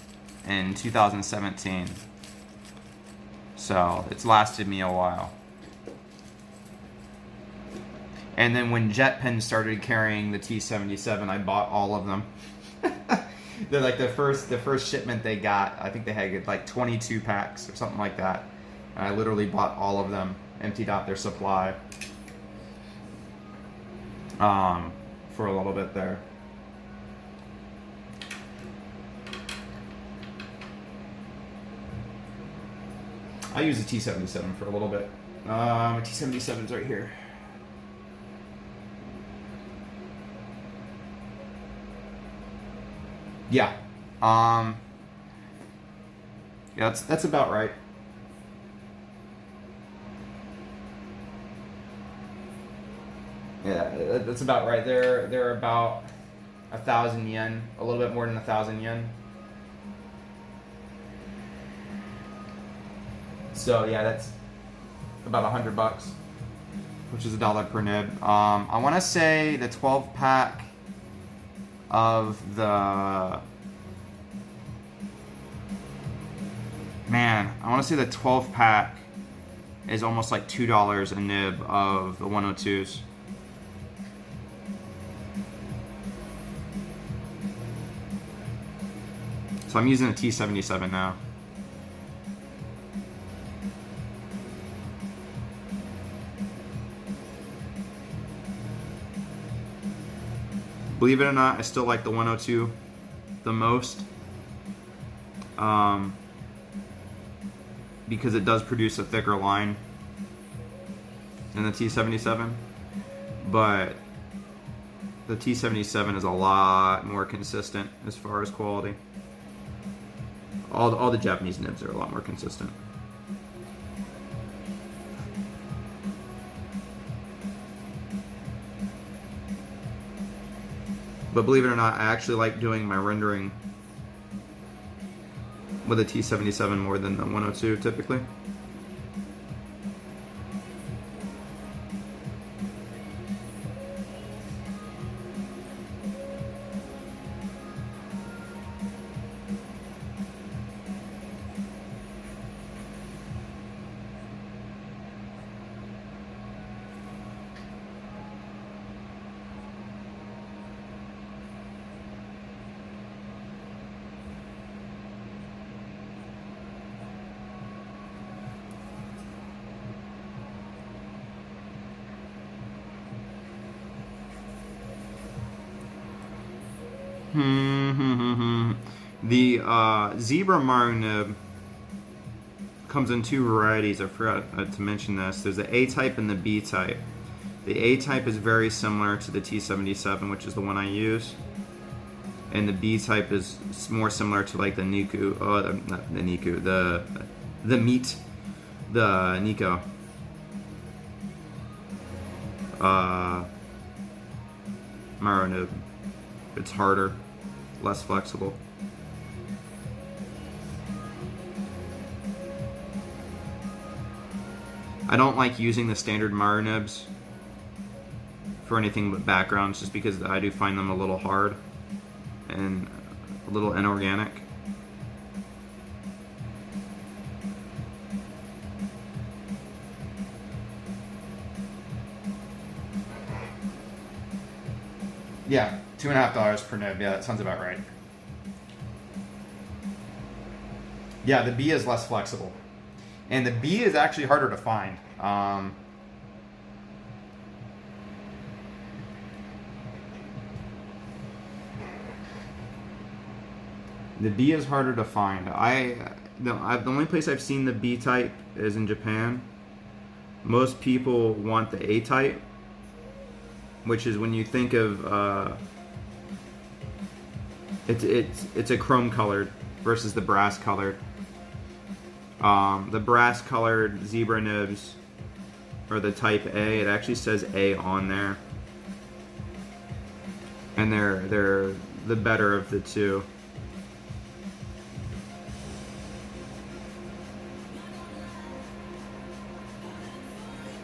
in 2017. So it's lasted me a while. And then when JetPen started carrying the T77, I bought all of them. They're like the first shipment they got. I think they had like 22 packs or something like that. And I literally bought all of them, emptied out their supply for a little bit there. I use the T77 for a little bit. My T77's right here. Yeah. Yeah, that's about right. Yeah, that's about right. They're about 1,000 yen, a little bit more than 1,000 yen. So yeah, that's about $100, which is $1 per nib. I want to say the 12 pack of the I want to say the 12 pack is almost like $2 a nib of the 102s. So I'm using a T77 now. Believe it or not, I still like the 102 the most, because it does produce a thicker line than the T77, but the T77 is a lot more consistent as far as quality. All the Japanese nibs are a lot more consistent. But believe it or not, I actually like doing my rendering with a T77 more than the 102 typically. The zebra Marinib comes in two varieties. I forgot to mention this. There's the A type and the B type. The A type is very similar to the T77, which is the one I use, and the B type is more similar to like the Niku. Oh, not the Niku. The meat. The Nico. Marinib. It's harder, less flexible. I don't like using the standard Marinibs for anything but backgrounds, just because I do find them a little hard and a little inorganic. Yeah, $2.50 per nib. Yeah, that sounds about right. Yeah, the B is less flexible, and the B is actually harder to find. The B is harder to find. The only place I've seen the B type is in Japan. Most people want the A type, which is when you think of it's a chrome colored versus the brass colored. The brass colored zebra nibs or the type A, it actually says A on there, and they're the better of the two.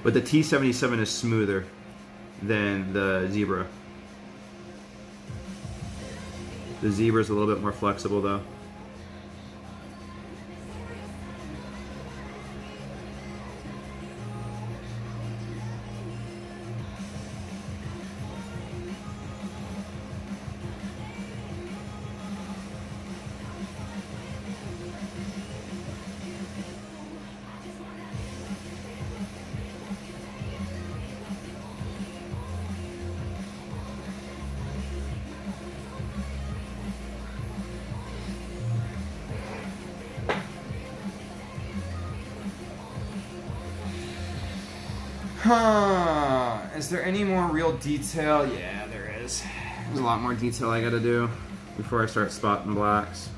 But the T77 is smoother than the zebra. The zebra is a little bit more flexible though. Is there any more real detail? Yeah, there is. There's a lot more detail I gotta do before I start spotting blacks.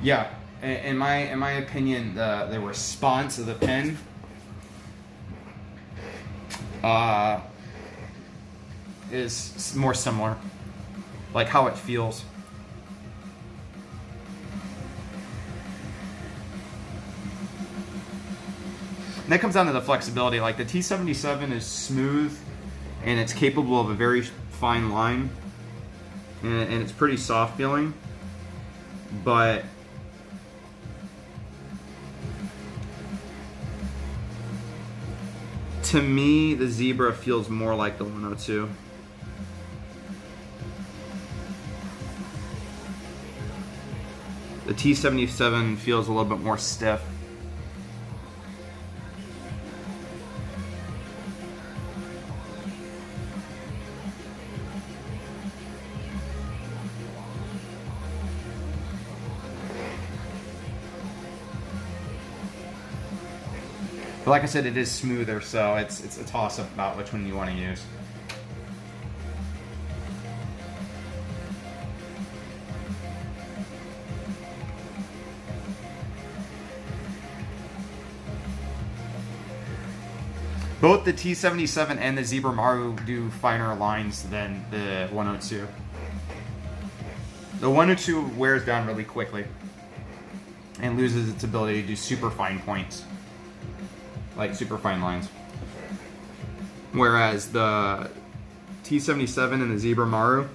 Yeah, in my opinion, the response of the pen is more similar, like how it feels. And that comes down to the flexibility. Like the T77 is smooth and it's capable of a very fine line, and it's pretty soft feeling, but To me, the Zebra feels more like the 102. The T77 feels a little bit more stiff. But like I said, it is smoother, so it's a toss-up about which one you want to use. Both the T77 and the Zebra Maru do finer lines than the 102. The 102 wears down really quickly and loses its ability to do super fine points, like super fine lines. Whereas the T77 and the Zebra Maru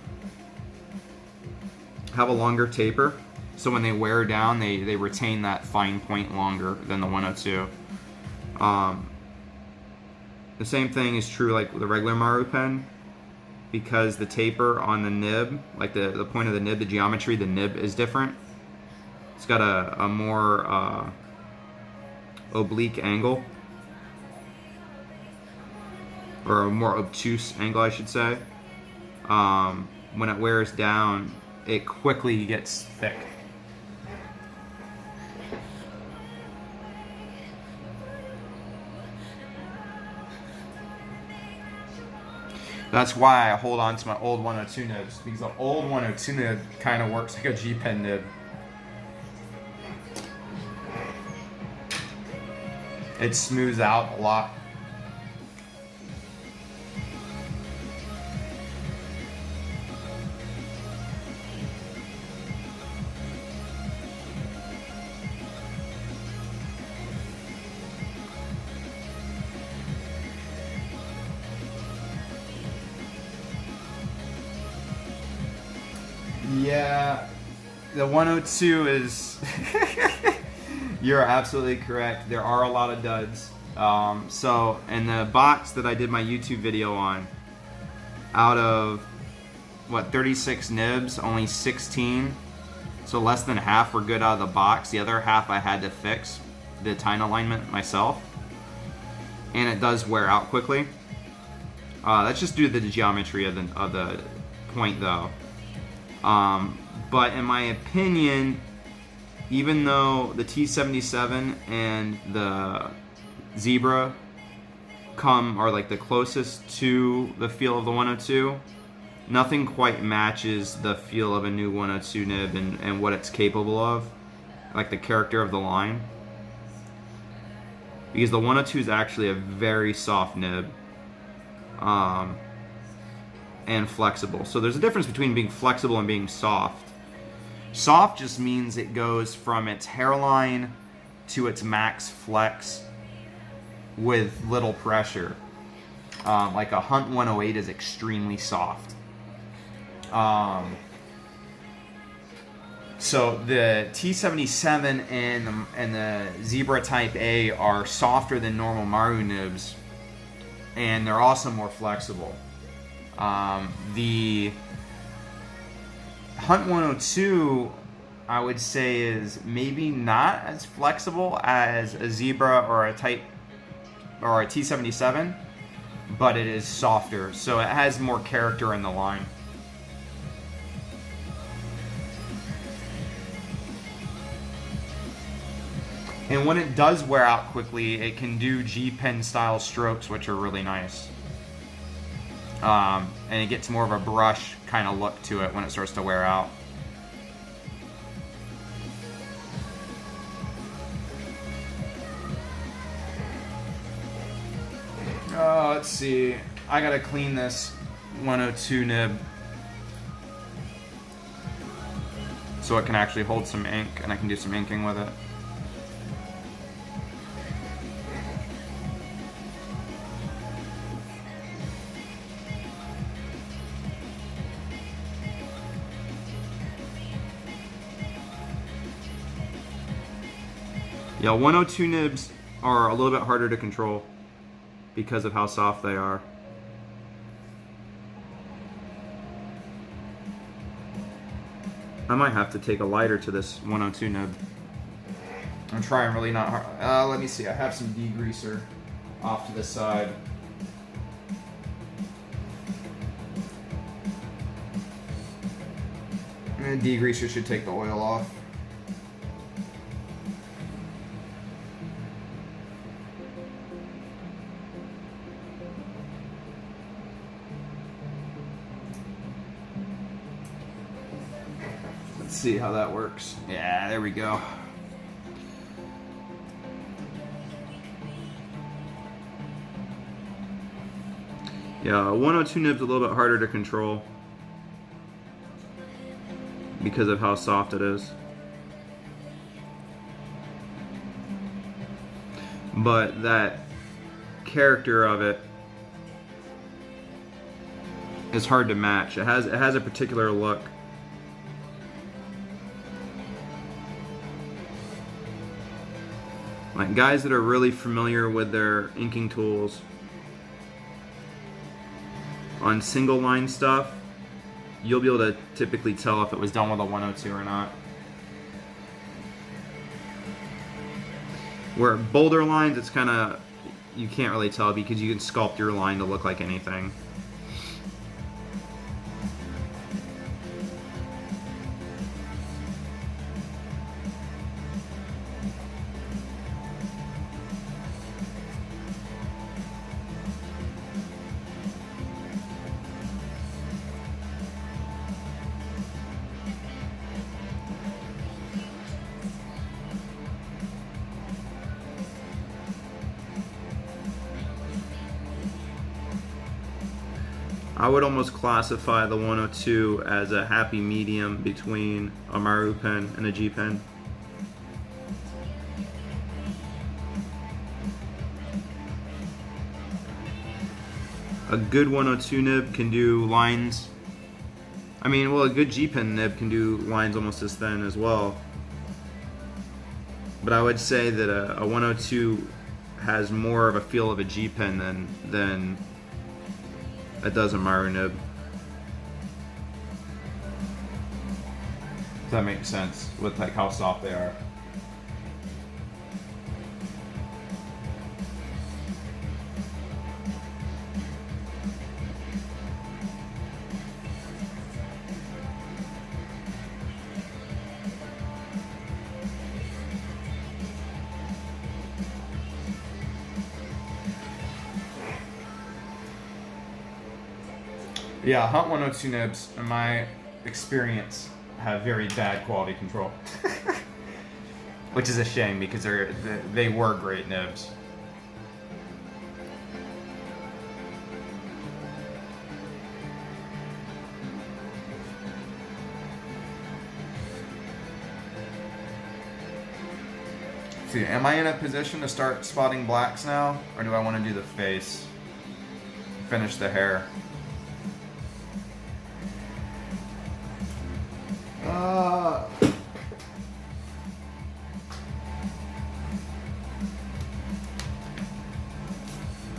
have a longer taper, so when they wear down, they retain that fine point longer than the 102. The same thing is true like with the regular Maru pen, because the taper on the nib, like the point of the nib, the geometry, the nib is different. It's got a more oblique angle, or a more obtuse angle, I should say. When it wears down, it quickly gets thick. That's why I hold on to my old 102 nibs, because the old 102 nib kind of works like a G-Pen nib. It smooths out a lot. Yeah, the 102 is... You're absolutely correct. There are a lot of duds. So, in the box that I did my YouTube video on, out of, 36 nibs, only 16, so less than half were good out of the box. The other half I had to fix the tine alignment myself. And it does wear out quickly. That's just due to the geometry of the point, though. But in my opinion, even though the T77 and the Zebra are like the closest to the feel of the 102, nothing quite matches the feel of a new 102 nib and what it's capable of, like the character of the line. Because the 102 is actually a very soft nib. And flexible. So there's a difference between being flexible and being soft. Soft just means it goes from its hairline to its max flex with little pressure. Like a Hunt 108 is extremely soft. So the T77 and the Zebra Type A are softer than normal Maru nibs, and they're also more flexible. The Hunt 102, I would say, is maybe not as flexible as a Zebra or a T77, but it is softer, so it has more character in the line. And when it does wear out quickly, it can do G-Pen style strokes, which are really nice. And it gets more of a brush kind of look to it when it starts to wear out. Let's see. I gotta clean this 102 nib so it can actually hold some ink and I can do some inking with it. Yeah, 102 nibs are a little bit harder to control because of how soft they are. I might have to take a lighter to this 102 nib. I'm trying really not hard. Let me see. I have some degreaser off to the side. And degreaser should take the oil off. Let's see how that works. Yeah, there we go. Yeah, 102 nib's a little bit harder to control because of how soft it is. But that character of it is hard to match. It has a particular look. Like guys that are really familiar with their inking tools on single line stuff, you'll be able to typically tell if it was done with a 102 or not. Where bolder lines, it's kind of, you can't really tell because you can sculpt your line to look like anything. I would almost classify the 102 as a happy medium between a Maru pen and a G pen. A good 102 nib can do lines. I mean, well, a good G pen nib can do lines almost as thin as well. But I would say that a 102 has more of a feel of a G pen than it does a Maru nib. Does that make sense with like how soft they are? Yeah, Hunt 102 nibs, in my experience, have very bad quality control. Which is a shame because they were great nibs. See, am I in a position to start spotting blacks now? Or do I want to do the face? Finish the hair?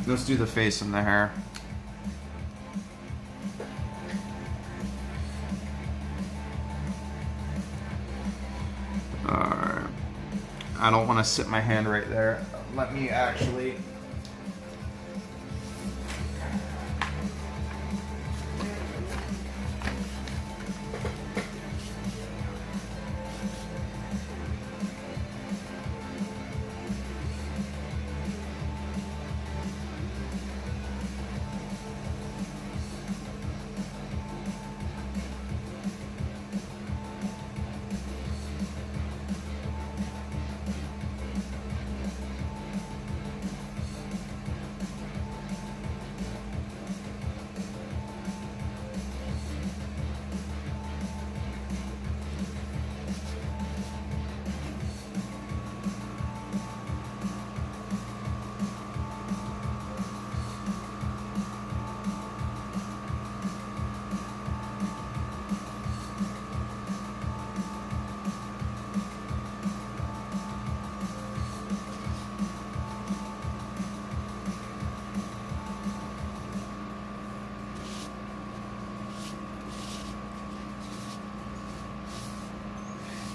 Let's do the face and the hair. Alright. I don't want to sit my hand right there. Let me actually...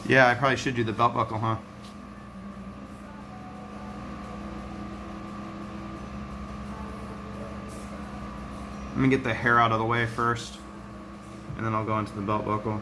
Yeah, I probably should do the belt buckle, huh? Let me get the hair out of the way first, and then I'll go into the belt buckle.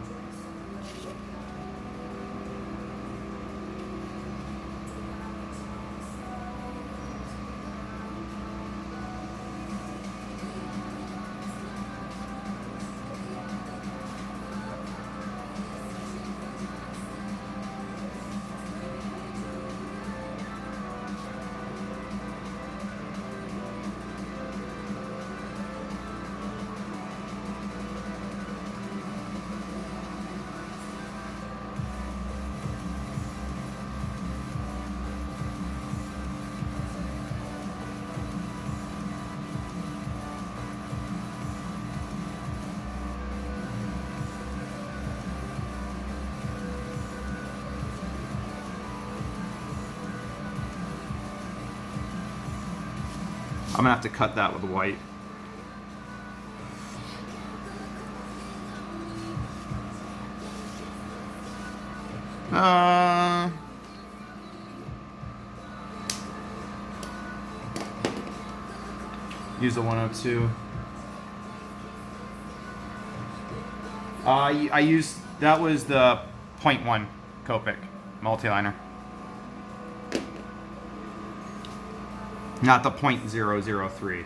I'm gonna have to cut that with white. Use the 102. I used, that was the 0.1 Copic multiliner. Not the 0.003.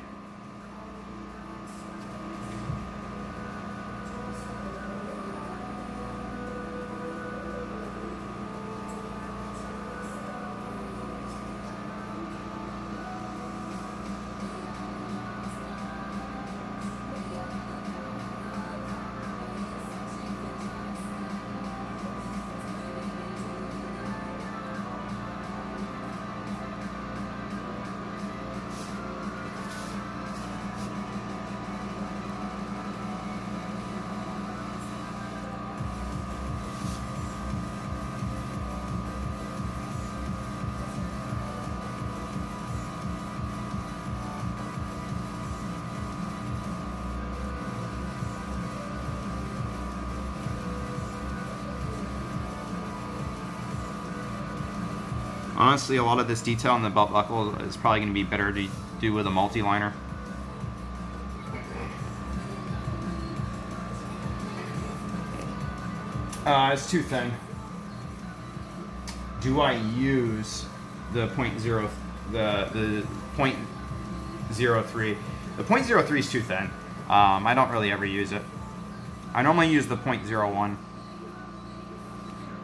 Honestly, a lot of this detail on the belt buckle is probably going to be better to do with a multi-liner. It's too thin. Do I use the the 0.03? The 0.03 is too thin. I don't really ever use it. I normally use the 0.01.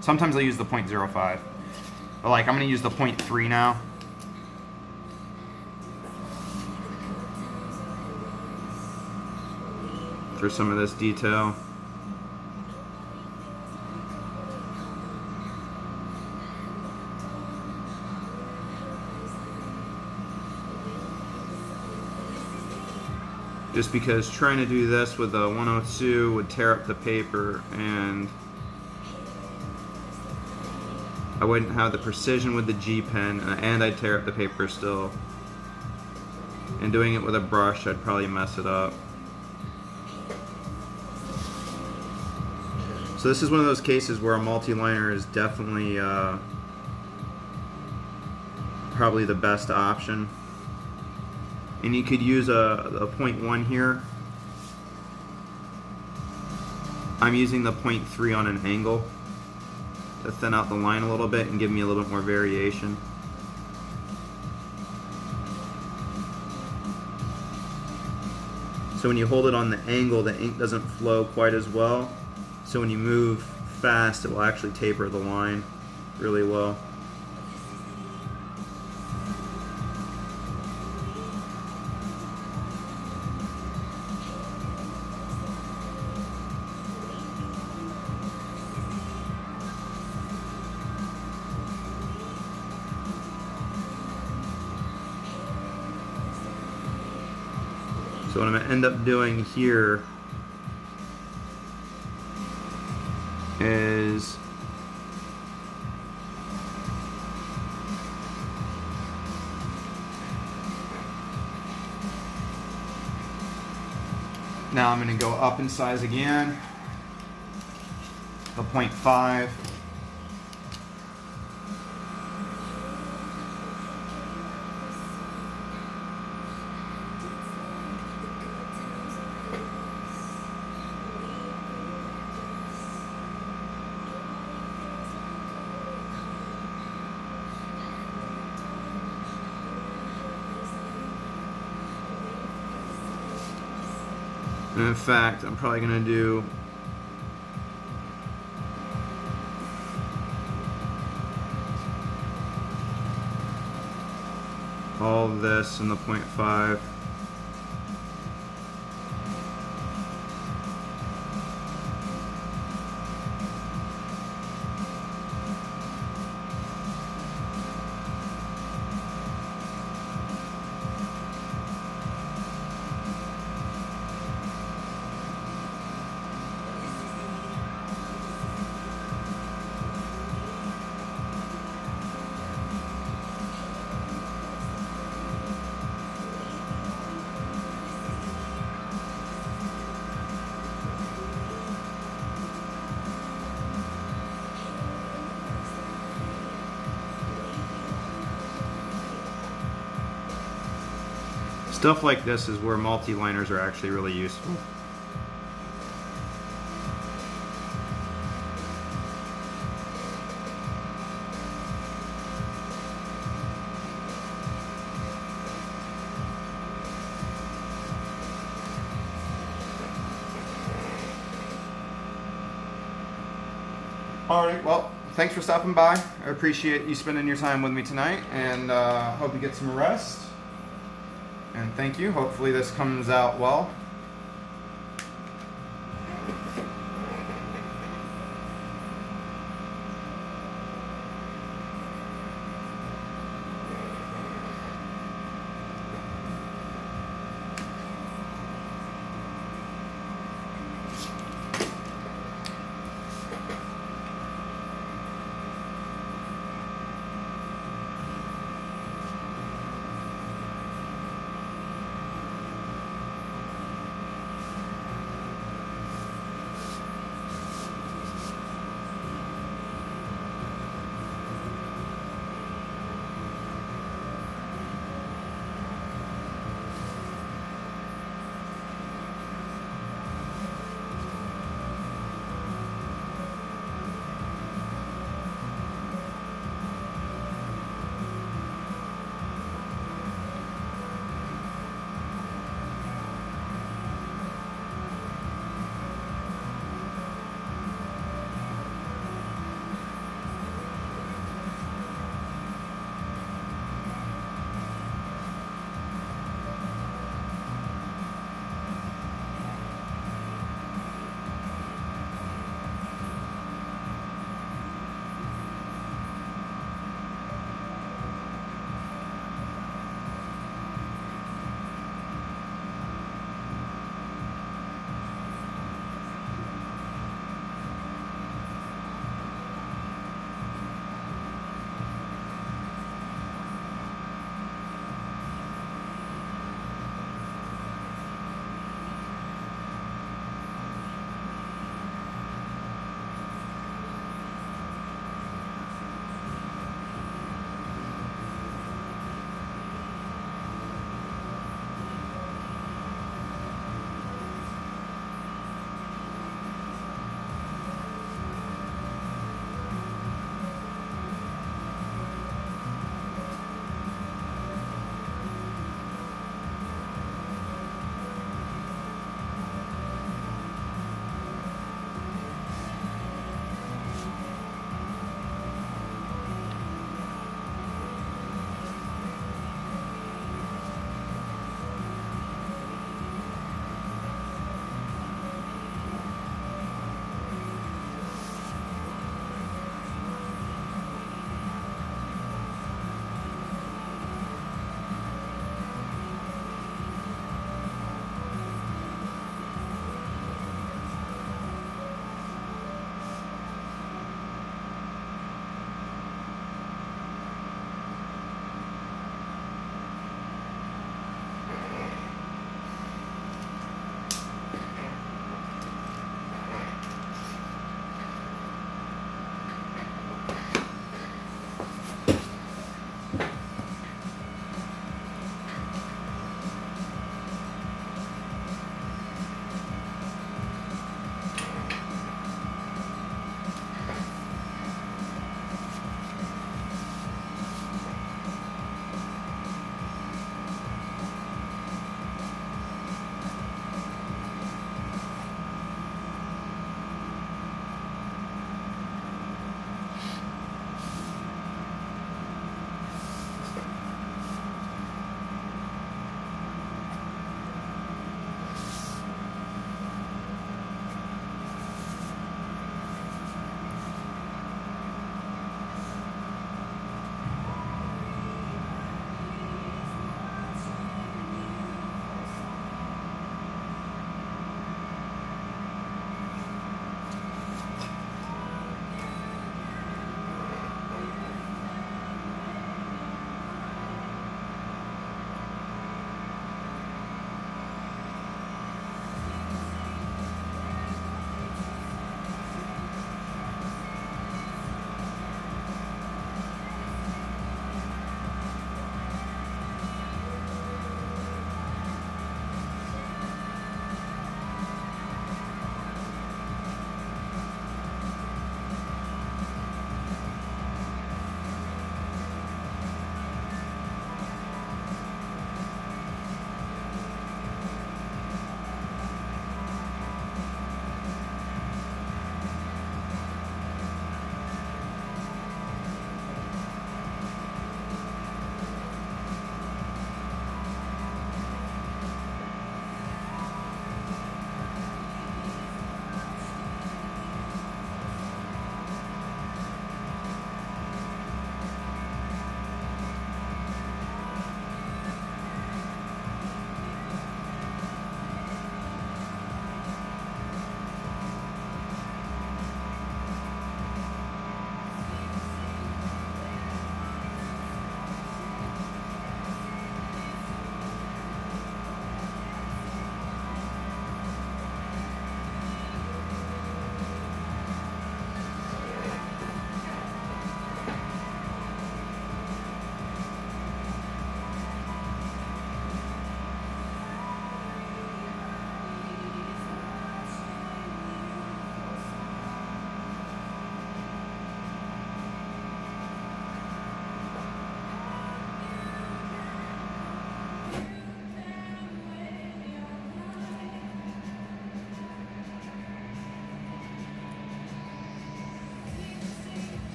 Sometimes I use the 0.05. But like, I'm gonna use the 0.3 now. For some of this detail. Just because trying to do this with a 102 would tear up the paper, and I wouldn't have the precision with the G pen, and I'd tear up the paper still. And doing it with a brush, I'd probably mess it up. So this is one of those cases where a multi-liner is definitely probably the best option. And you could use a 0.1 here. I'm using the 0.3 on an angle to thin out the line a little bit and give me a little bit more variation. So when you hold it on the angle, the ink doesn't flow quite as well. So when you move fast, it will actually taper the line really well. So what I'm going to end up doing here is now I'm going to go up in size again, the 0.5. And in fact, I'm probably gonna do all of this in the 0.5. Stuff like this is where multi-liners are actually really useful. Alright, well, thanks for stopping by. I appreciate you spending your time with me tonight, and hope you get some rest. And thank you. Hopefully this comes out well.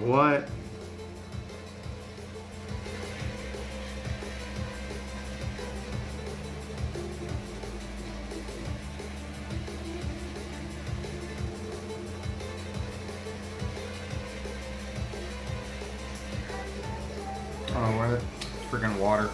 what? Oh, where? Freaking water.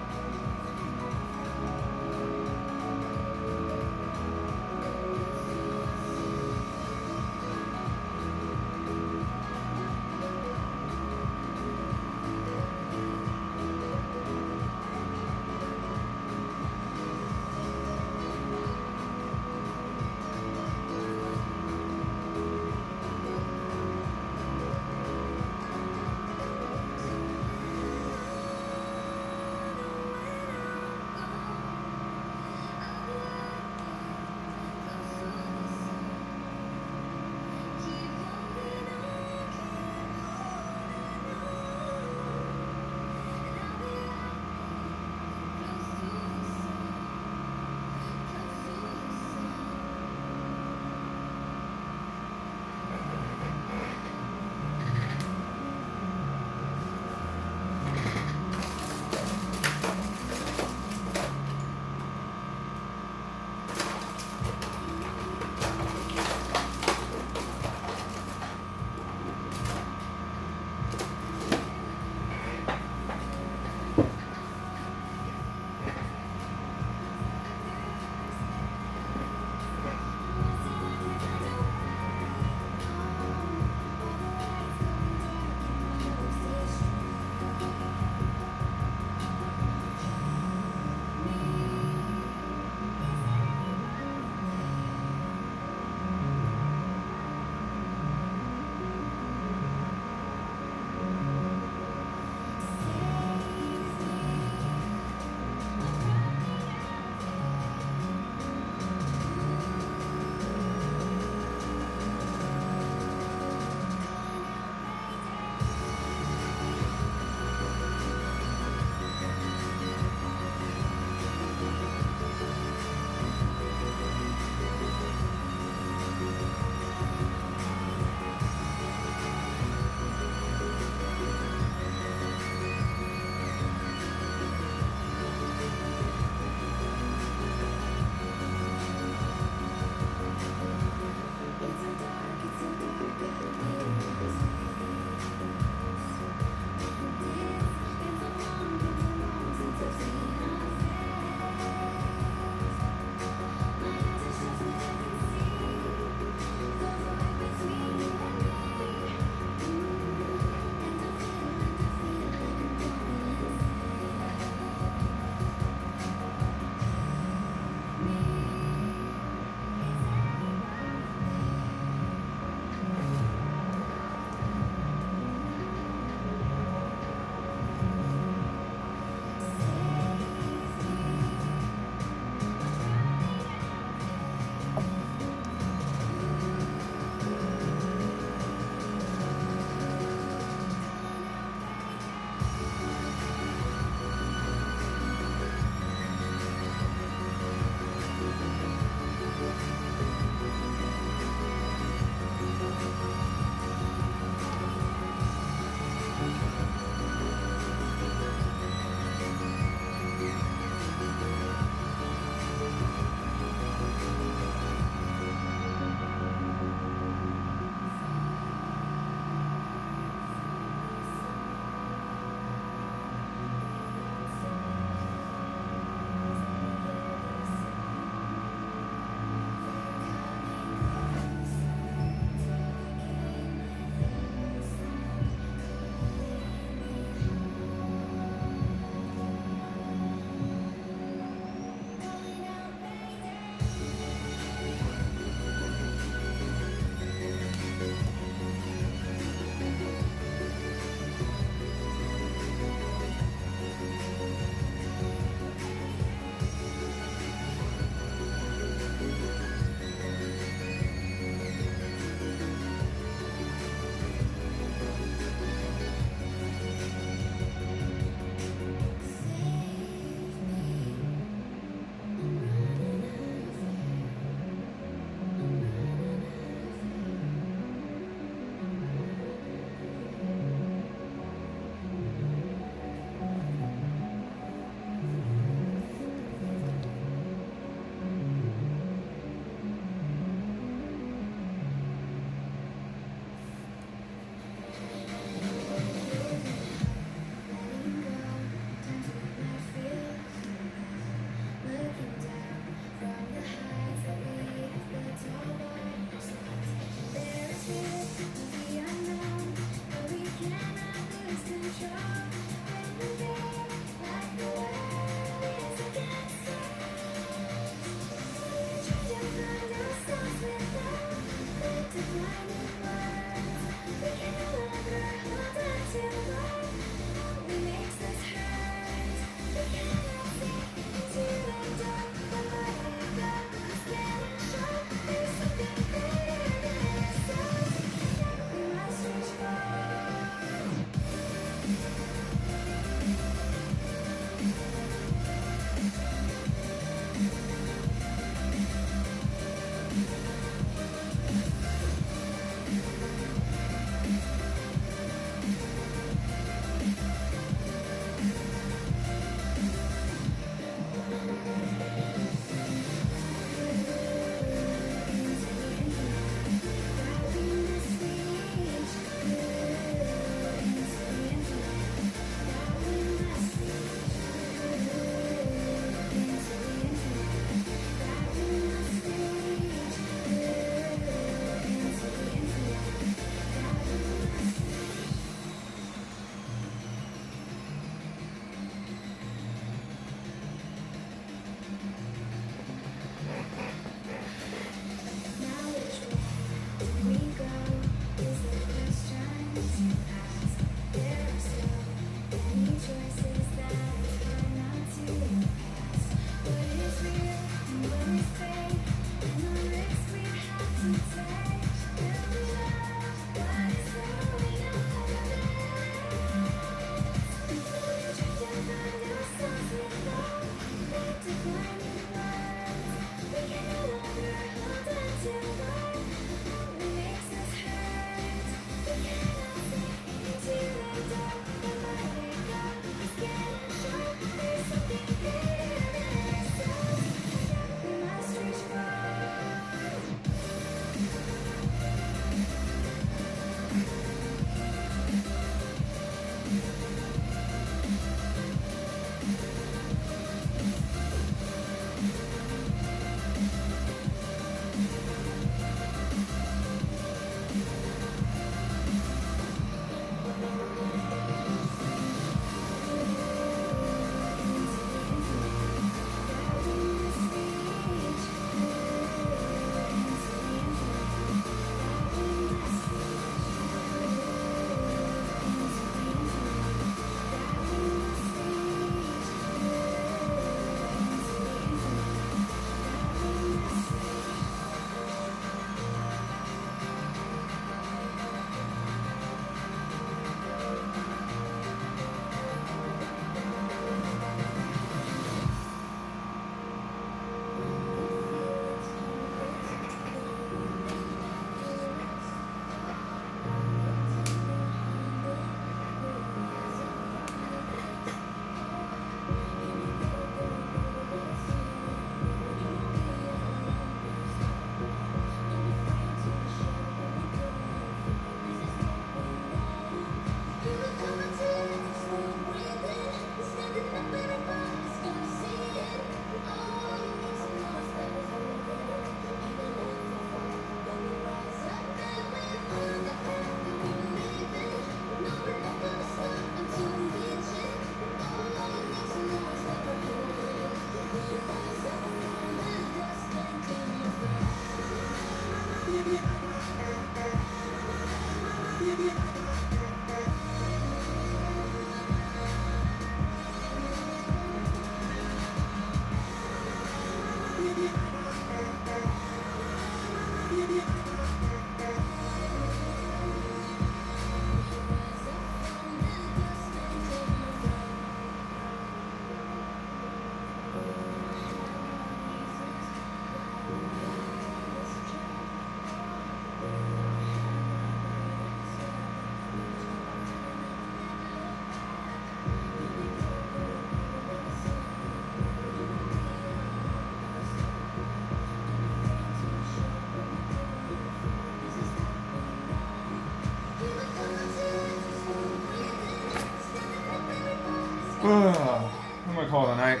I'm gonna call it a night.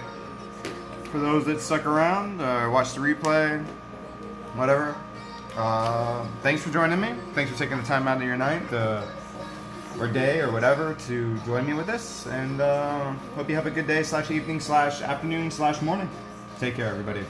For those that stuck around, watched the replay, whatever. Thanks for joining me. Thanks for taking the time out of your night or day or whatever to join me with this. And hope you have a good day /evening /afternoon /morning. Take care, everybody.